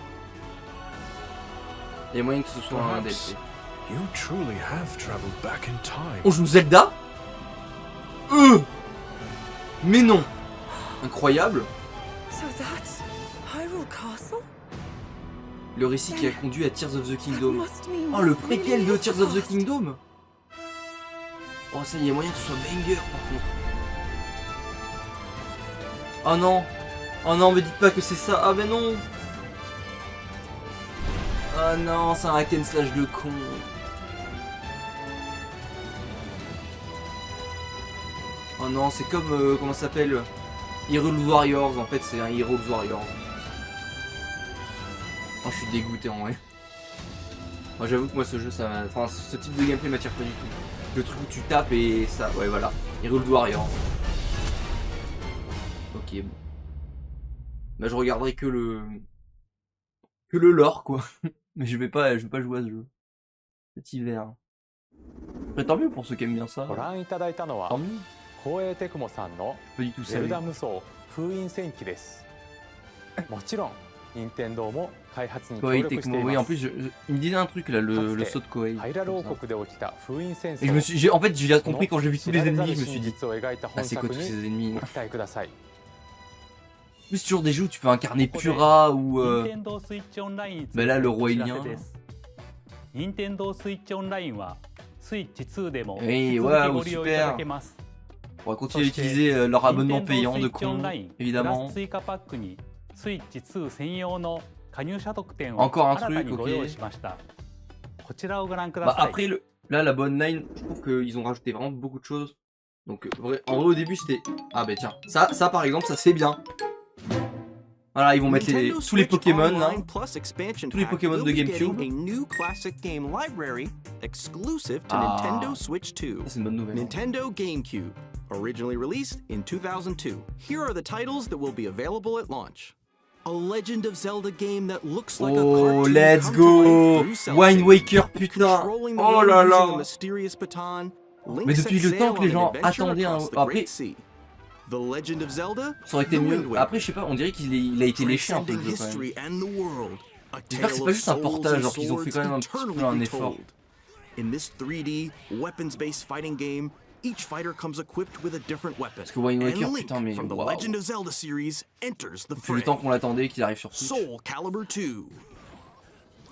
Il y a moyen que ce soit un DLC. On joue Zelda? Mais non! Incroyable! Le récit qui a conduit à Tears of the Kingdom. Oh, le préquel de Tears of the Kingdom! Oh, ça, il y a moyen que ce soit banger par contre. Oh non! Oh non, me dites pas que c'est ça! Ah, mais non! Oh non, c'est un hack and slash de con! Oh non, c'est comme, comment ça s'appelle? Hyrule Warriors, en fait c'est un Hyrule Warriors. Oh, je suis dégoûté en vrai. Moi j'avoue que moi ce jeu, ça, enfin ce type de gameplay m'attire pas du tout. Le truc où tu tapes et ça, ouais voilà. Hyrule Warriors. Ok, bon. Bah je regarderai que le lore quoi. Mais je vais pas jouer à ce jeu. Cet hiver. Mais tant mieux pour ceux qui aiment bien ça. Tant mieux. 光栄テクモさんのゼルダ無双封印戦記です。もちろん任天堂も開発に協力しています。Oui, en plus, il me disait un truc là, le saut de Koei. Et en fait, j'ai compris quand j'ai vu tous les ennemis, je me suis dit, ah, c'est quoi tous ces ennemis? Mais c'est toujours des jeux où tu peux incarner Pura ou. Bah là, le roi Ilien. Nintendo Switch Online は Switch 2でも oui, waouh, super. On va continuer d'utiliser leur abonnement payant de con, évidemment. Encore un truc, ok. Bah après, là, la bonne line, je trouve qu'ils ont rajouté vraiment beaucoup de choses. Donc, en vrai, au début, c'était... Ah bah tiens, ça par exemple, ça c'est bien. Voilà, ils vont mettre tous les Pokémon, là. Tous les Pokémon de GameCube. Ah, c'est une bonne nouvelle. Nintendo GameCube. Originally released in 2002. Here are the titles that will be available at launch. A Legend of Zelda game that looks like a cartoon. Oh, let's go! Wind Waker, putain! Oh là là! Mais depuis le temps que les gens attendaient un... Après... The Legend of Zelda, ça aurait été mieux. Après, je sais pas, on dirait qu'il a été léché un peu le jeu quand même. J'espère que c'est pas juste un portage, genre qu'ils ont fait quand même un petit peu un effort. In this 3D, weapons-based fighting game, each fighter comes equipped with a different weapon. Parce que Wind Waker, putain, mais from the Legend of Zelda series enters the depuis le temps qu'on l'attendait qu'il arrive sur Switch. Soul Calibur 2.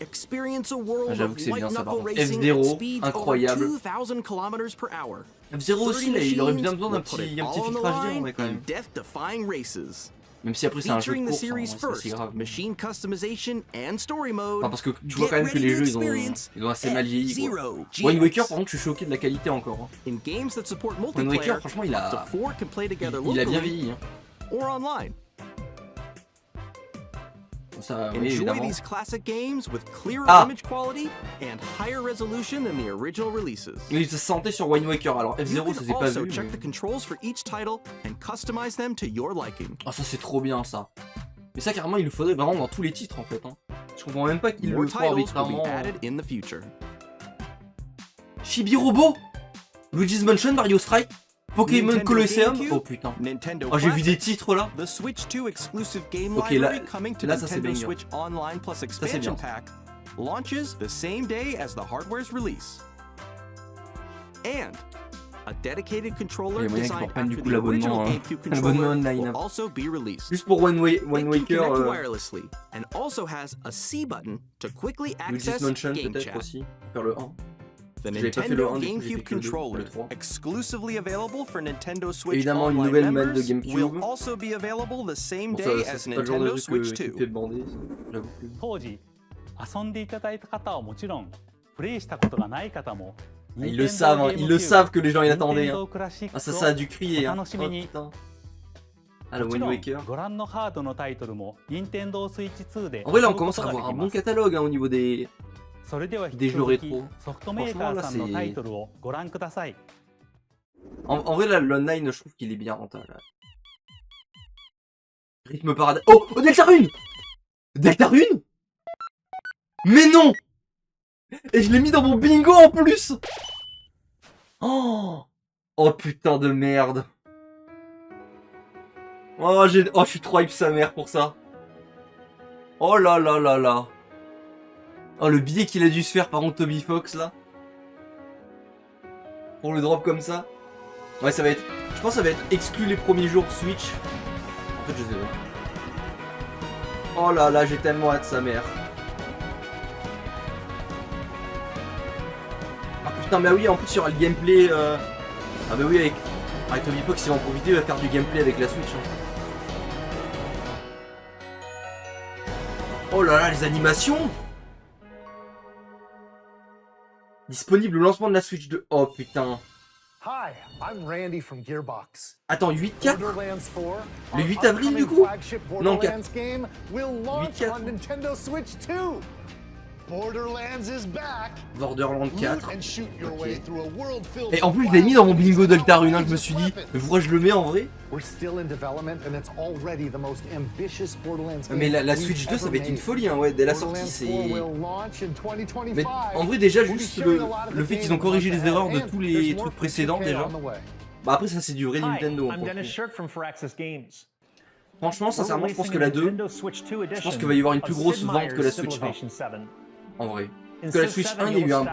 Experience a world of light knuckle racing at speeds over 2000 km per hour. F-Zero aussi, là, il aurait bien besoin d'un petit filtrage d'air, mais quand même. Même si après c'est un jeu de course, hein, c'est grave. Enfin, parce que tu vois quand même que les jeux ils ont assez mal vieilli. Wind Waker, par contre, je suis choqué de la qualité encore. Hein. Wind Waker, franchement, il a bien vieilli. Hein. Ça, oui, Enjoy évidemment. these classic games with clearer image quality and higher resolution than the original releases. Oui, ça se sentait sur Wind Waker. Alors F0, ça s'est pas vu. Check the controls for each title and customize them to your liking. Ah, ça c'est trop bien ça. Mais ça carrément, il le faudrait vraiment dans tous les titres en fait. Hein. Je comprends même pas qu'il le font arbitrairement. Chibi Robo, Luigi's Mansion, Mario Strike, Pokémon Colosseum. Oh putain. Oh, j'ai vu des titres là. Ok, là ça c'est bien. Ça c'est bien. Launches the same day as the hardware's release. And a dedicated controller designed after the original GameCube controller will also be released. Juste pour Wind It Waker. can connect wirelessly and also has a C button to quickly access game chat. Aussi, faire le 1. The Nintendo GameCube controller, exclusively available for Nintendo Switch évidemment, une Online nouvelle manette members, de GameCube. will also be available the same day as Nintendo Switch 2. Ils le savent, hein, ils le savent que les gens y attendaient. Hein. Ah, ça a dû crier. Hein. Oh, putain. Ah, le Wind Waker. En vrai, là, on commence à avoir un bon catalogue hein, au niveau des jeux rétro. Franchement, là, c'est... En vrai, là, l'online, je trouve qu'il est bien rentable. Rythme Paradise. Oh, Deltarune! Deltarune? Mais non! Et je l'ai mis dans mon bingo en plus! Oh putain de merde! Oh, je suis trop hype sa mère pour ça. Oh là là là là. Oh, le billet qu'il a dû se faire par contre Toby Fox là. Pour le drop comme ça. Ouais, ça va être... Je pense que ça va être exclu les premiers jours Switch. En fait, je sais pas. Oh là là, j'ai tellement hâte sa mère. Ah putain, mais oui, en plus il y aura le gameplay. Ah bah oui, avec Toby Fox, il va en profiter, il va faire du gameplay avec la Switch. Hein. Oh là là, les animations! Disponible au lancement de la Switch 2. Oh putain. Hi, I'm Randy from Gearbox. Attends, 8-4? Le 8 avril du coup? Non, 4. Game will launch on Nintendo Switch 2. Borderlands is back. Borderlands 4. Okay. Et en plus, je l'ai mis dans mon bingo Deltarune, hein, je me suis dit, mais pourquoi je le mets en vrai? Mais la Switch 2, ça va être une folie, hein, ouais, dès la sortie, c'est... Mais en vrai, déjà, juste le fait qu'ils ont corrigé les erreurs de tous les trucs précédents, déjà. Bah après, ça, c'est du vrai Nintendo. Franchement, sincèrement, je pense que la 2, je pense qu'il va y avoir une plus grosse vente que la Switch 1. En vrai. Parce que la Switch 1, il y a eu un...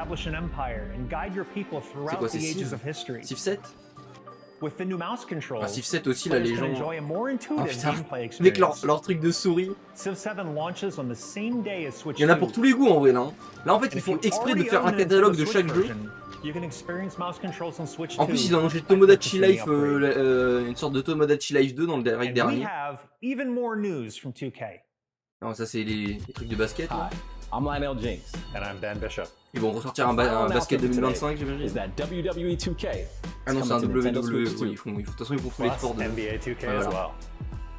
C'est quoi, c'est Civ 7? Ah, Civ 7 aussi, là, les gens... Oh putain, avec leur truc de souris. Il y en a pour tous les goûts, en vrai, là. Là, en fait, ils font exprès de faire un catalogue de chaque jeu. En plus, ils ont lancé Tomodachi Life, une sorte de Tomodachi Life 2 dans le direct dernier. Non, ça, c'est les trucs de basket, là. I'm Lionel Jinx. And I'm Dan Bishop. Ils vont ressortir un basket 2025, j'imagine. Ah non, c'est un WWE. Oui, de toute façon, ils font tous les sports de... NBA 2K as well.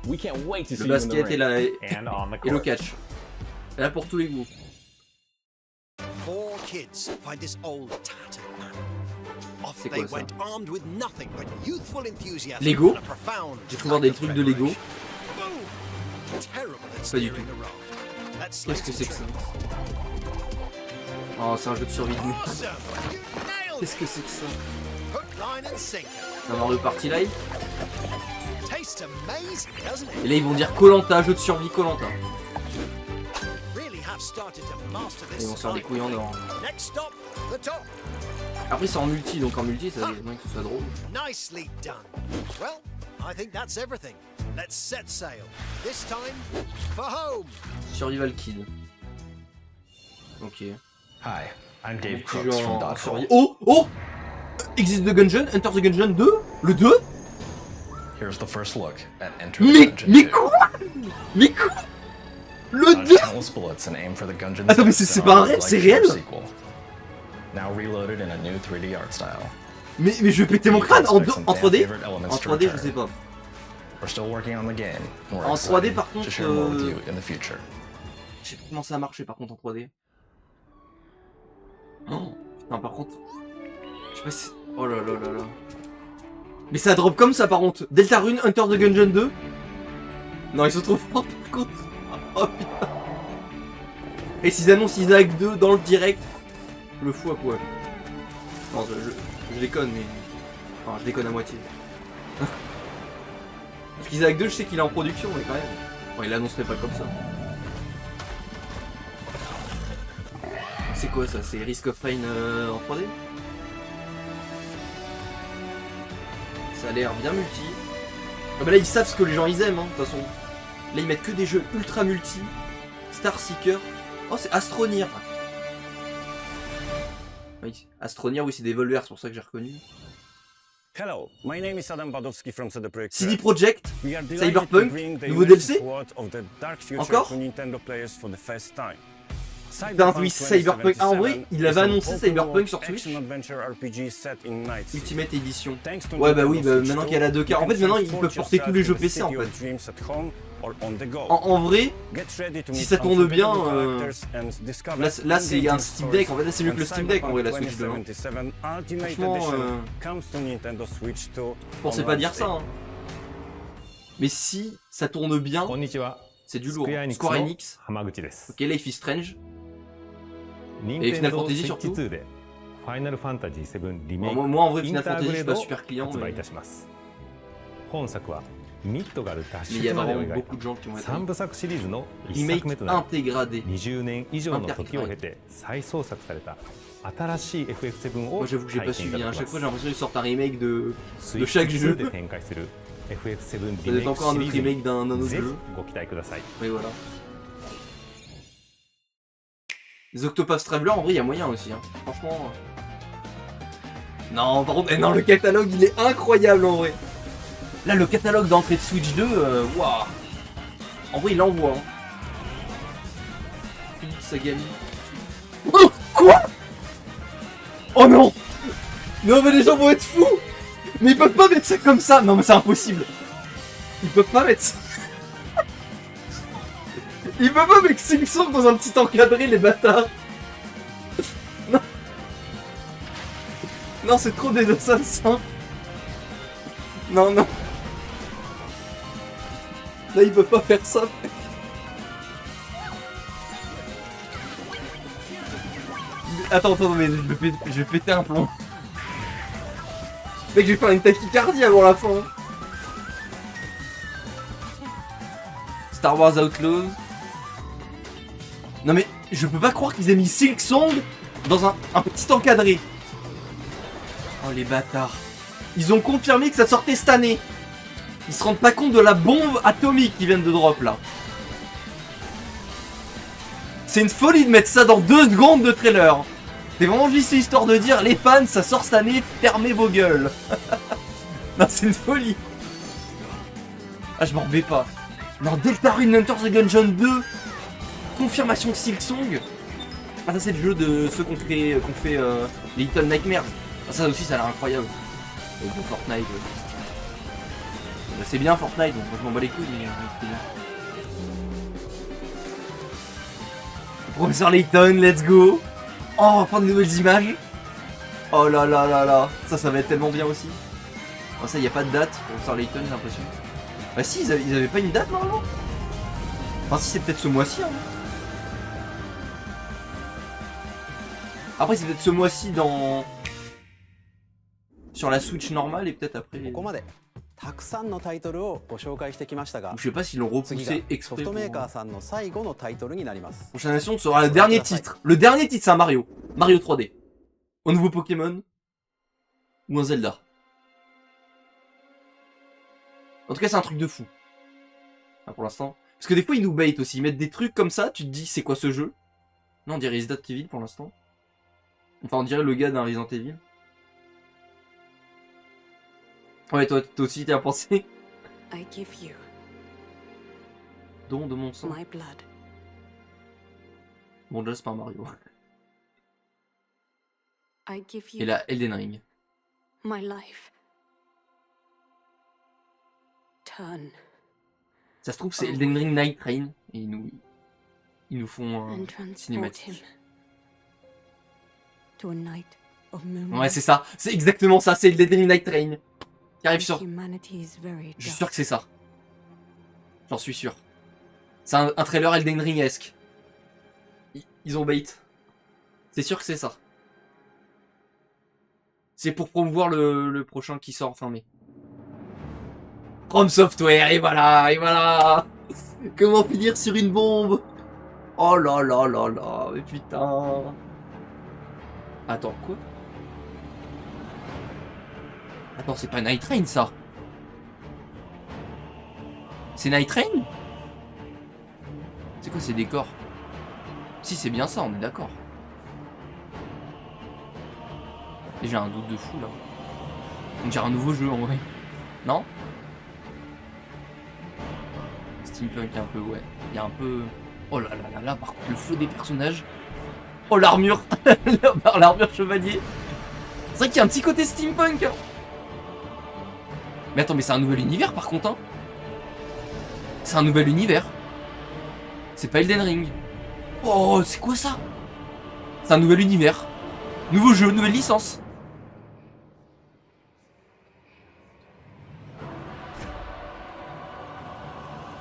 We can't wait to see le basket et le catch. Et là, pour tous les goûts. Four kids find this old tattered man. Off they went armed with nothing but youthful enthusiasm. Lego. J'ai cru voir des trucs de Lego. Pas du tout. Qu'est-ce que c'est que ça? Oh, c'est un jeu de survie de nuit. Qu'est-ce que c'est que ça? Un Mario Party Live. Et là, ils vont dire Koh-Lanta, jeu de survie Koh-Lanta. Ils vont se faire des couilles en or. Après, c'est en multi, donc en multi, ça veut dire que ce soit drôle. Let's set sail. This time for home. Survival Kid. Ok. Hi, I'm Dave Crooks from Dodgeball. Oh! Exist the Gungeon? Enter the Gungeon 2? Le 2? Here's the first look at Enter the Gungeon 2. Mais quoi? Mais quoi? Le 2? Attends, mais c'est pas un rêve, c'est réel? Now reloaded in a new 3D art style. Mais je vais péter mon crâne en 3D? En 3D, je sais pas. We're still working on the game. We're en 3D par contre, Je sais pas comment ça a marché par contre en 3D. Oh, putain, par contre. Je sais pas si. Oh là là là là. Mais ça drop comme ça par contre. Deltarune, Hunter the Gungeon 2. Non, ils se trouvent fort par contre. Oh putain. Et s'ils annoncent Isaac 2 dans le direct, le fou à poil. Non, je déconne, mais. Enfin, je déconne à moitié. Parce qu'Isaac 2, je sais qu'il est en production, mais quand même. Bon, il l'annoncerait pas comme ça. C'est quoi ça? C'est Risk of Rain en 3D? Ça a l'air bien multi. Ah bah là ils savent ce que les gens ils aiment, hein, de toute façon. Là ils mettent que des jeux ultra multi. Star Seeker. Oh c'est Astroneer. Oui, Astroneer, oui c'est des Devolver, c'est pour ça que j'ai reconnu. Hello, my name is Adam Badowski from CD Projekt. CD Projekt, Cyberpunk, nouveau DLC. Encore oui, Cyberpunk. Ah, en vrai, il avait annoncé Cyberpunk sur Twitch. Ultimate Edition. Ouais, bah oui, bah, maintenant qu'il y a la 2K. En fait, maintenant ils peuvent porter tous les jeux PC en fait. En vrai, si ça tourne bien, là c'est un Steam Deck. En fait, là c'est mieux que le Steam Deck en vrai, la Switch 2. Franchement, je pensais pas dire ça. Hein. Mais si ça tourne bien, c'est du lourd. Square Enix. Ok, Life is Strange. Et Final Fantasy surtout. Moi en vrai Final Fantasy je suis pas super client mais il y a vraiment beaucoup de gens qui vont être remake intégradé. Moi j'avoue que j'ai pas suivi, à chaque fois j'ai l'impression qu'ils sortent un remake de chaque jeu. Ça doit être encore un autre remake d'un autre jeu. Oui voilà. Les Octopath Traveler, en vrai, il y a moyen aussi. Hein. Franchement. Non, par contre, non, le catalogue, il est incroyable en vrai. Là, le catalogue d'entrée de Switch 2, waouh. En vrai, il envoie. Hein. Sagami. Oh, quoi? Oh non! Non, mais les gens vont être fous! Mais ils peuvent pas mettre ça comme ça! Non, mais c'est impossible! Ils peuvent pas mettre ça! Ils peuvent pas mettre Silksong dans un petit encadré, les bâtards! Non! Non, c'est trop des assassins! Non, non! Là, ils peuvent pas faire ça! Attends, mais je vais péter un plomb! Mec, je vais faire une tachycardie avant la fin! Star Wars Outlaws. Non mais, je peux pas croire qu'ils aient mis Silksong dans un petit encadré. Oh les bâtards. Ils ont confirmé que ça sortait cette année. Ils se rendent pas compte de la bombe atomique qui vient de drop là. C'est une folie de mettre ça dans 2 secondes de trailer. C'est vraiment juste histoire de dire, les fans, ça sort cette année, fermez vos gueules. Non, c'est une folie. Ah, je m'en remets pas. Non, Deltarune Hunter the Gungeon 2. Confirmation de Silksong. Ah, ça c'est le jeu de ceux qu'on fait les Little Nightmares. Ah, ça aussi, ça a l'air incroyable. Et bon, Fortnite. Bah, c'est bien Fortnite, donc je m'en bats les couilles, mais c'est bien. Professeur Layton, let's go. Oh, enfin de nouvelles images. Oh là là là là. Ça va être tellement bien aussi. Oh, ça, y a pas de date. Professeur Layton, j'ai l'impression. Bah si, ils avaient pas une date normalement. Enfin si, c'est peut-être ce mois-ci. Hein. Après, c'est peut-être ce mois-ci dans... sur la Switch normale et peut-être après... Ou je sais pas s'ils l'ont repoussé exprès pour... Prochaine nation sera le dernier titre. Le dernier titre, c'est un Mario. Mario 3D. Un nouveau Pokémon. Ou un Zelda. En tout cas, c'est un truc de fou. Enfin, pour l'instant. Parce que des fois, ils nous baitent aussi. Ils mettent des trucs comme ça, tu te dis, c'est quoi ce jeu? Non, on dirait Resident Evil pour l'instant. Enfin, on dirait le gars d'un Resident Evil. Ouais, toi aussi, t'y as pensé. Don de mon sang. Bon, déjà, c'est pas un Mario. Et là, Elden Ring. Ça se trouve, c'est Elden Ring Night Train. Et nous... ils nous font un cinématique. Ouais, c'est ça. C'est exactement ça. C'est le Elden Ring Night Train qui arrive sur... Je suis sûr que c'est ça. J'en suis sûr. C'est un trailer Elden Ring-esque. Ils ont bait. C'est sûr que c'est ça. C'est pour promouvoir le prochain qui sort fin mai. From Software, et voilà, et voilà. Comment finir sur une bombe? Oh là là là là, mais putain. Attends, quoi? Attends, c'est pas Night Train, ça? C'est Night Train? C'est quoi ces décors? Si, c'est bien ça, on est d'accord. Et j'ai un doute de fou, là. On dirait un nouveau jeu, en vrai. Non? Steampunk un peu, ouais. Il y a un peu... Oh là là là là, par contre, le feu des personnages. Oh, l'armure. L'armure chevalier. C'est vrai qu'il y a un petit côté steampunk. Hein. Mais attends, mais c'est un nouvel univers, par contre. Hein. C'est un nouvel univers. C'est pas Elden Ring. Oh, c'est quoi ça? C'est un nouvel univers. Nouveau jeu, nouvelle licence.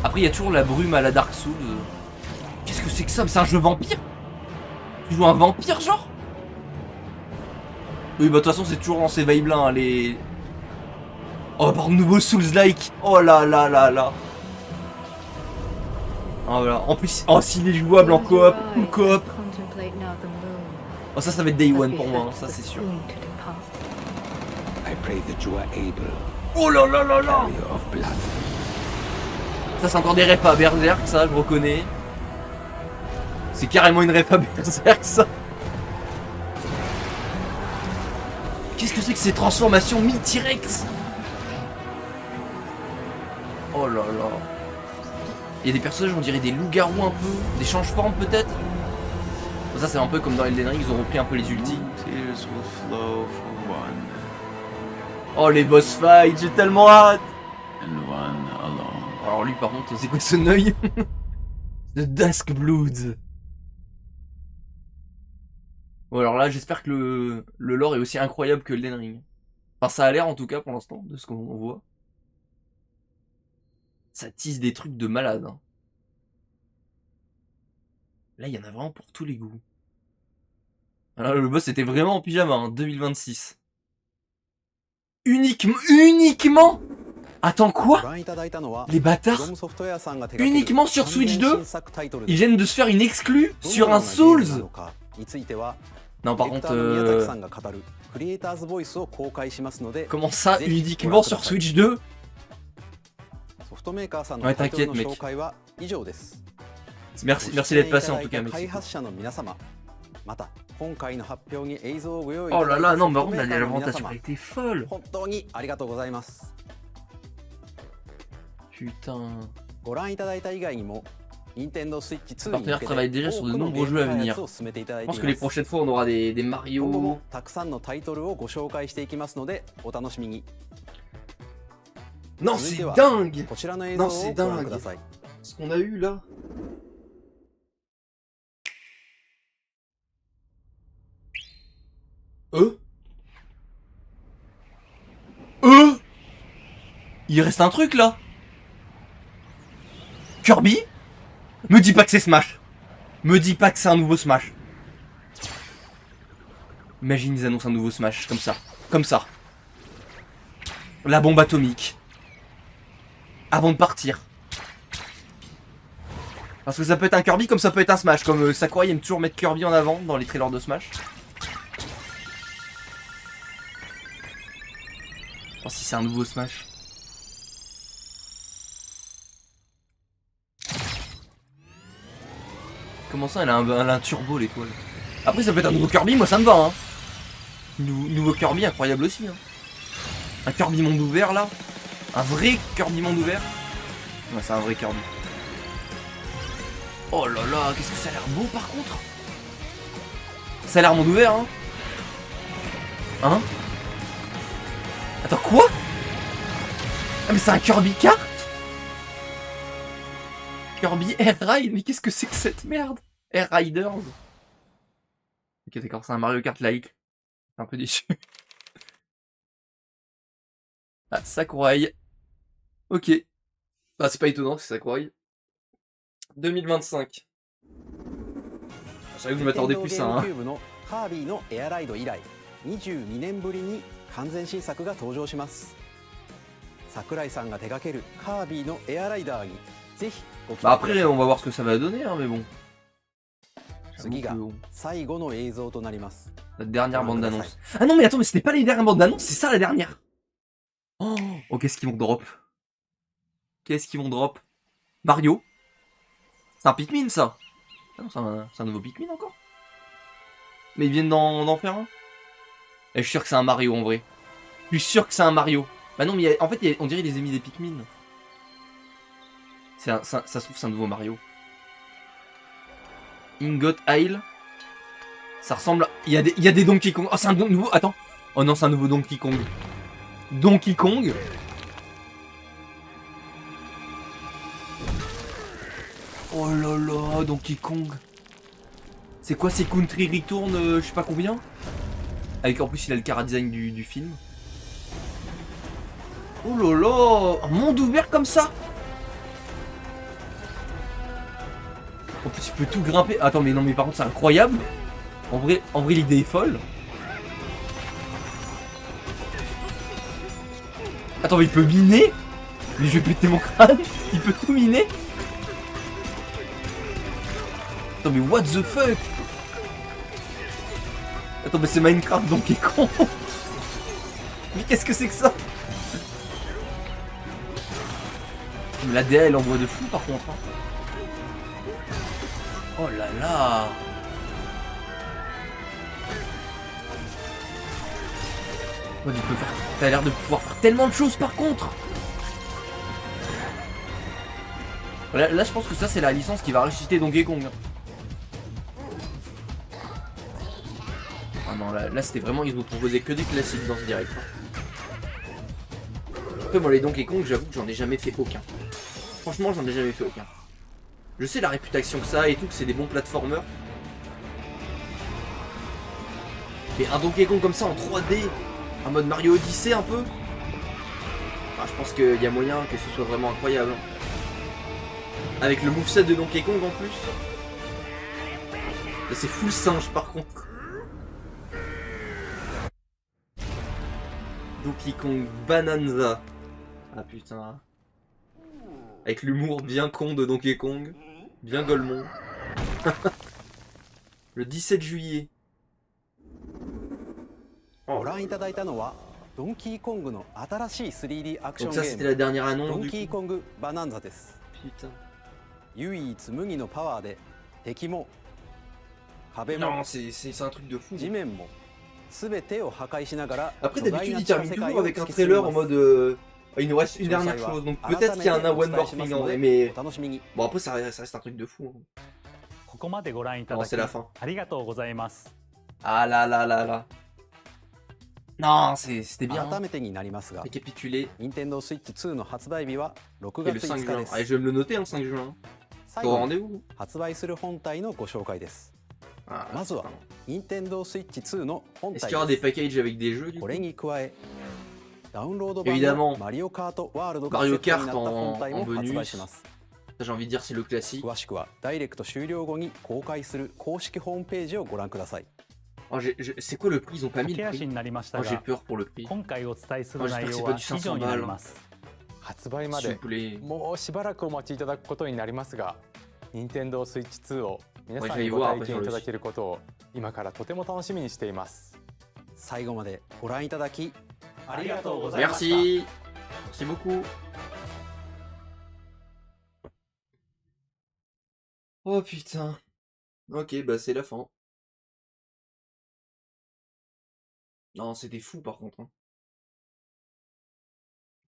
Après, il y a toujours la brume à la Dark Souls. Qu'est-ce que c'est que ça? C'est un jeu vampire? Tu joues un vampire, genre? Oui, bah de toute façon, c'est toujours dans ces vibes-là, hein, les... Oh, par nouveau Souls-like. Oh là là là là. Oh, voilà. En plus, oh, s'il est jouable en coop. Ou coop. Oh, ça va être Day One pour moi, hein, ça c'est sûr. Oh là là là là. Ça c'est encore des refs à Berserk, ça je reconnais. C'est carrément une ref à Berserk, ça. Qu'est-ce que c'est que ces transformations mi-T-Rex? Oh là là. Il y a des personnages, on dirait des loups-garous un peu, des change-formes peut-être. Bon, ça c'est un peu comme dans Elden Ring, ils ont repris un peu les ultis. Oh les boss fights, j'ai tellement hâte. Alors lui par contre, c'est quoi ce œil? The Dusk Bloods. Bon alors là, j'espère que le lore est aussi incroyable que Elden Ring. Enfin ça a l'air en tout cas pour l'instant, de ce qu'on voit. Ça tisse des trucs de malade. Hein. Là, il y en a vraiment pour tous les goûts. Alors, le boss était vraiment en pyjama, hein, 2026. Uniquement Attends, quoi? Les bâtards? Uniquement sur Switch 2? Ils viennent de se faire une exclue sur un Souls? Non, par contre... Comment ça, uniquement sur Switch 2? Ouais, t'inquiète, mec. Merci d'être passé en tout cas, mec. Oh là là, non, mais par contre, la présentation a été folle. Putain. Le partenaire travaille déjà sur de nombreux jeux à venir. Je pense que les prochaines fois, on aura des Mario. Non, c'est dingue! Non, c'est dingue! Ce qu'on a eu là. Il reste un truc là. Kirby? Me dis pas que c'est Smash. Me dis pas que c'est un nouveau Smash. Imagine ils annoncent un nouveau Smash comme ça. Comme ça. La bombe atomique. Avant de partir. Parce que ça peut être un Kirby comme ça peut être un Smash. Comme Sakurai aime toujours mettre Kirby en avant dans les trailers de Smash. Oh, si c'est un nouveau Smash. Comment ça, elle a un turbo l'étoile. Après ça peut être un nouveau Kirby, moi ça me va hein. Nouveau Kirby incroyable aussi hein. Un Kirby monde ouvert là. Un vrai Kirby monde ouvert. Ouais c'est un vrai Kirby. Oh là là, qu'est-ce que ça a l'air beau par contre. Ça a l'air monde ouvert hein. Hein? Attends quoi? Ah mais c'est un Kirby Kart? Kirby Air Ride, mais qu'est-ce que c'est que cette merde? Air Riders. Ok, d'accord, c'est un Mario Kart like. Je suis un peu déçu. Ah, Sakurai. Ok. Bah, c'est pas étonnant, c'est Sakurai. 2025. J'avoue que je m'attendais plus à un. カービィのエアライド以来22年ぶりに完全新作が登場します。桜井さんが手掛けるカービィのエアライダーにぜひご期待ください。 Après, on va voir ce que ça va donner, hein, mais bon. 次が最後の映像となります。 La dernière bande d'annonce. Ah non, mais attends, mais c'était pas les dernières bandes d'annonce, c'est ça la dernière. Oh, qu'est-ce qu'ils vont drop? Qu'est-ce qu'ils vont drop? Mario? C'est un Pikmin, ça? Ah non, c'est un nouveau Pikmin encore? Mais ils viennent d'en faire un? Et je suis sûr que c'est un Mario en vrai. Je suis sûr que c'est un Mario. Bah non, mais en fait, on dirait qu'ils les ont mis des Pikmin. Ça se trouve, c'est un nouveau Mario. Ingot Isle. Ça ressemble à... Il y a des Donkey Kong. Oh, c'est un nouveau... Attends. Oh non, c'est un nouveau Donkey Kong. Donkey Kong. Oh là là, Donkey Kong. C'est quoi, c'est Country Return, je sais pas combien? Avec en plus, il a le chara-design du film. Oh là là, un monde ouvert comme ça. En plus, il peut tout grimper. Attends, mais non, mais par contre, c'est incroyable. En vrai, l'idée est folle. Attends, mais il peut miner? Mais je vais péter mon crâne. Il peut tout miner? Attends, mais what the fuck? Attends, mais c'est Minecraft Donkey Kong. Mais qu'est-ce que c'est que ça? La DA elle envoie de fou par contre. Hein. Oh là là. Oh, tu peux faire... T'as l'air de pouvoir faire tellement de choses par contre. Là je pense que ça c'est la licence qui va ressusciter Donkey Kong. Ah non là c'était vraiment, ils nous proposaient que des classiques dans ce direct. Après moi les Donkey Kong j'avoue que j'en ai jamais fait aucun. Franchement j'en ai jamais fait aucun. Je sais la réputation que ça a et tout, que c'est des bons platformers. Mais un Donkey Kong comme ça en 3D, en mode Mario Odyssey un peu, je pense qu'il y a moyen que ce soit vraiment incroyable. Avec le moveset de Donkey Kong en plus. C'est full singe par contre. Donkey Kong Bonanza. Ah putain. Avec l'humour bien con de Donkey Kong. Bien Golemon. Le 17 juillet. Oh. Donc ça c'était la dernière annonce du coup. Putain. Non, c'est un truc de fou. Après d'habitude il termine toujours avec un trailer en mode il nous reste une dernière chose, donc peut-être qu'il y a un one more thing en vrai, mais bon après ça reste un truc de fou. Non, c'est la fin. Ah là là là là. Non, c'était bien. Récapituler. Et le 5 juin. Allez, je vais me le noter, le 5 juin. Au rendez-vous. Ah, est-ce qu'il y aura des packages avec des jeux du coup? Évidemment, Mario Kart en bonus. J'ai envie de dire c'est le classique. Oh, c'est quoi le prix? Ils ont pas mis le prix. Oh, j'ai peur pour le prix. Oh, j'espère que c'est pas du 500 balles. 発売までもうしばらくお待ちいただくことになりますが、Nintendo Switch 2を皆さんにご体験いただけることを今からとても楽しみにしています。最後までご覧いただきありがとうございました。Merci. Merci beaucoup. Oh putain. Ok, bah c'est la fin. Non, c'était fou par contre. Hein.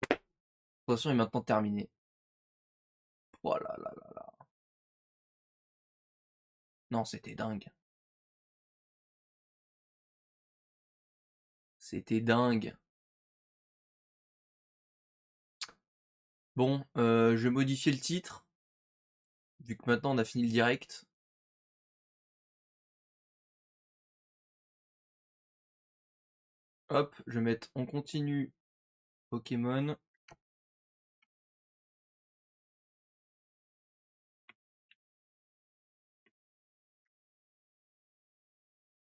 La présentation est maintenant terminée. Oh là là là là. Non, c'était dingue. C'était dingue. Bon, je vais modifier le titre. vu que maintenant on a fini le direct. Hop, je vais mettre on continue Pokémon.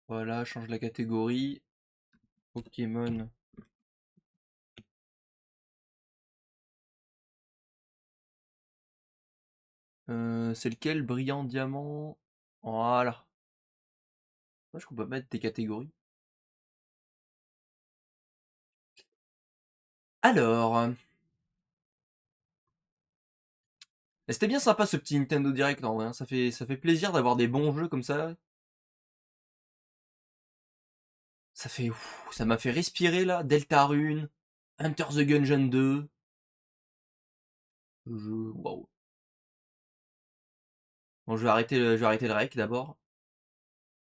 Voilà, change la catégorie. Pokémon. C'est lequel? Brillant diamant. Voilà. Je qu'on peut mettre des catégories. Alors. C'était bien sympa ce petit Nintendo Direct en vrai. Hein. Ça fait plaisir d'avoir des bons jeux comme ça. Ça m'a fait respirer là. Deltarune, Enter the Gungeon 2. Waouh. Bon, je vais arrêter le rec d'abord.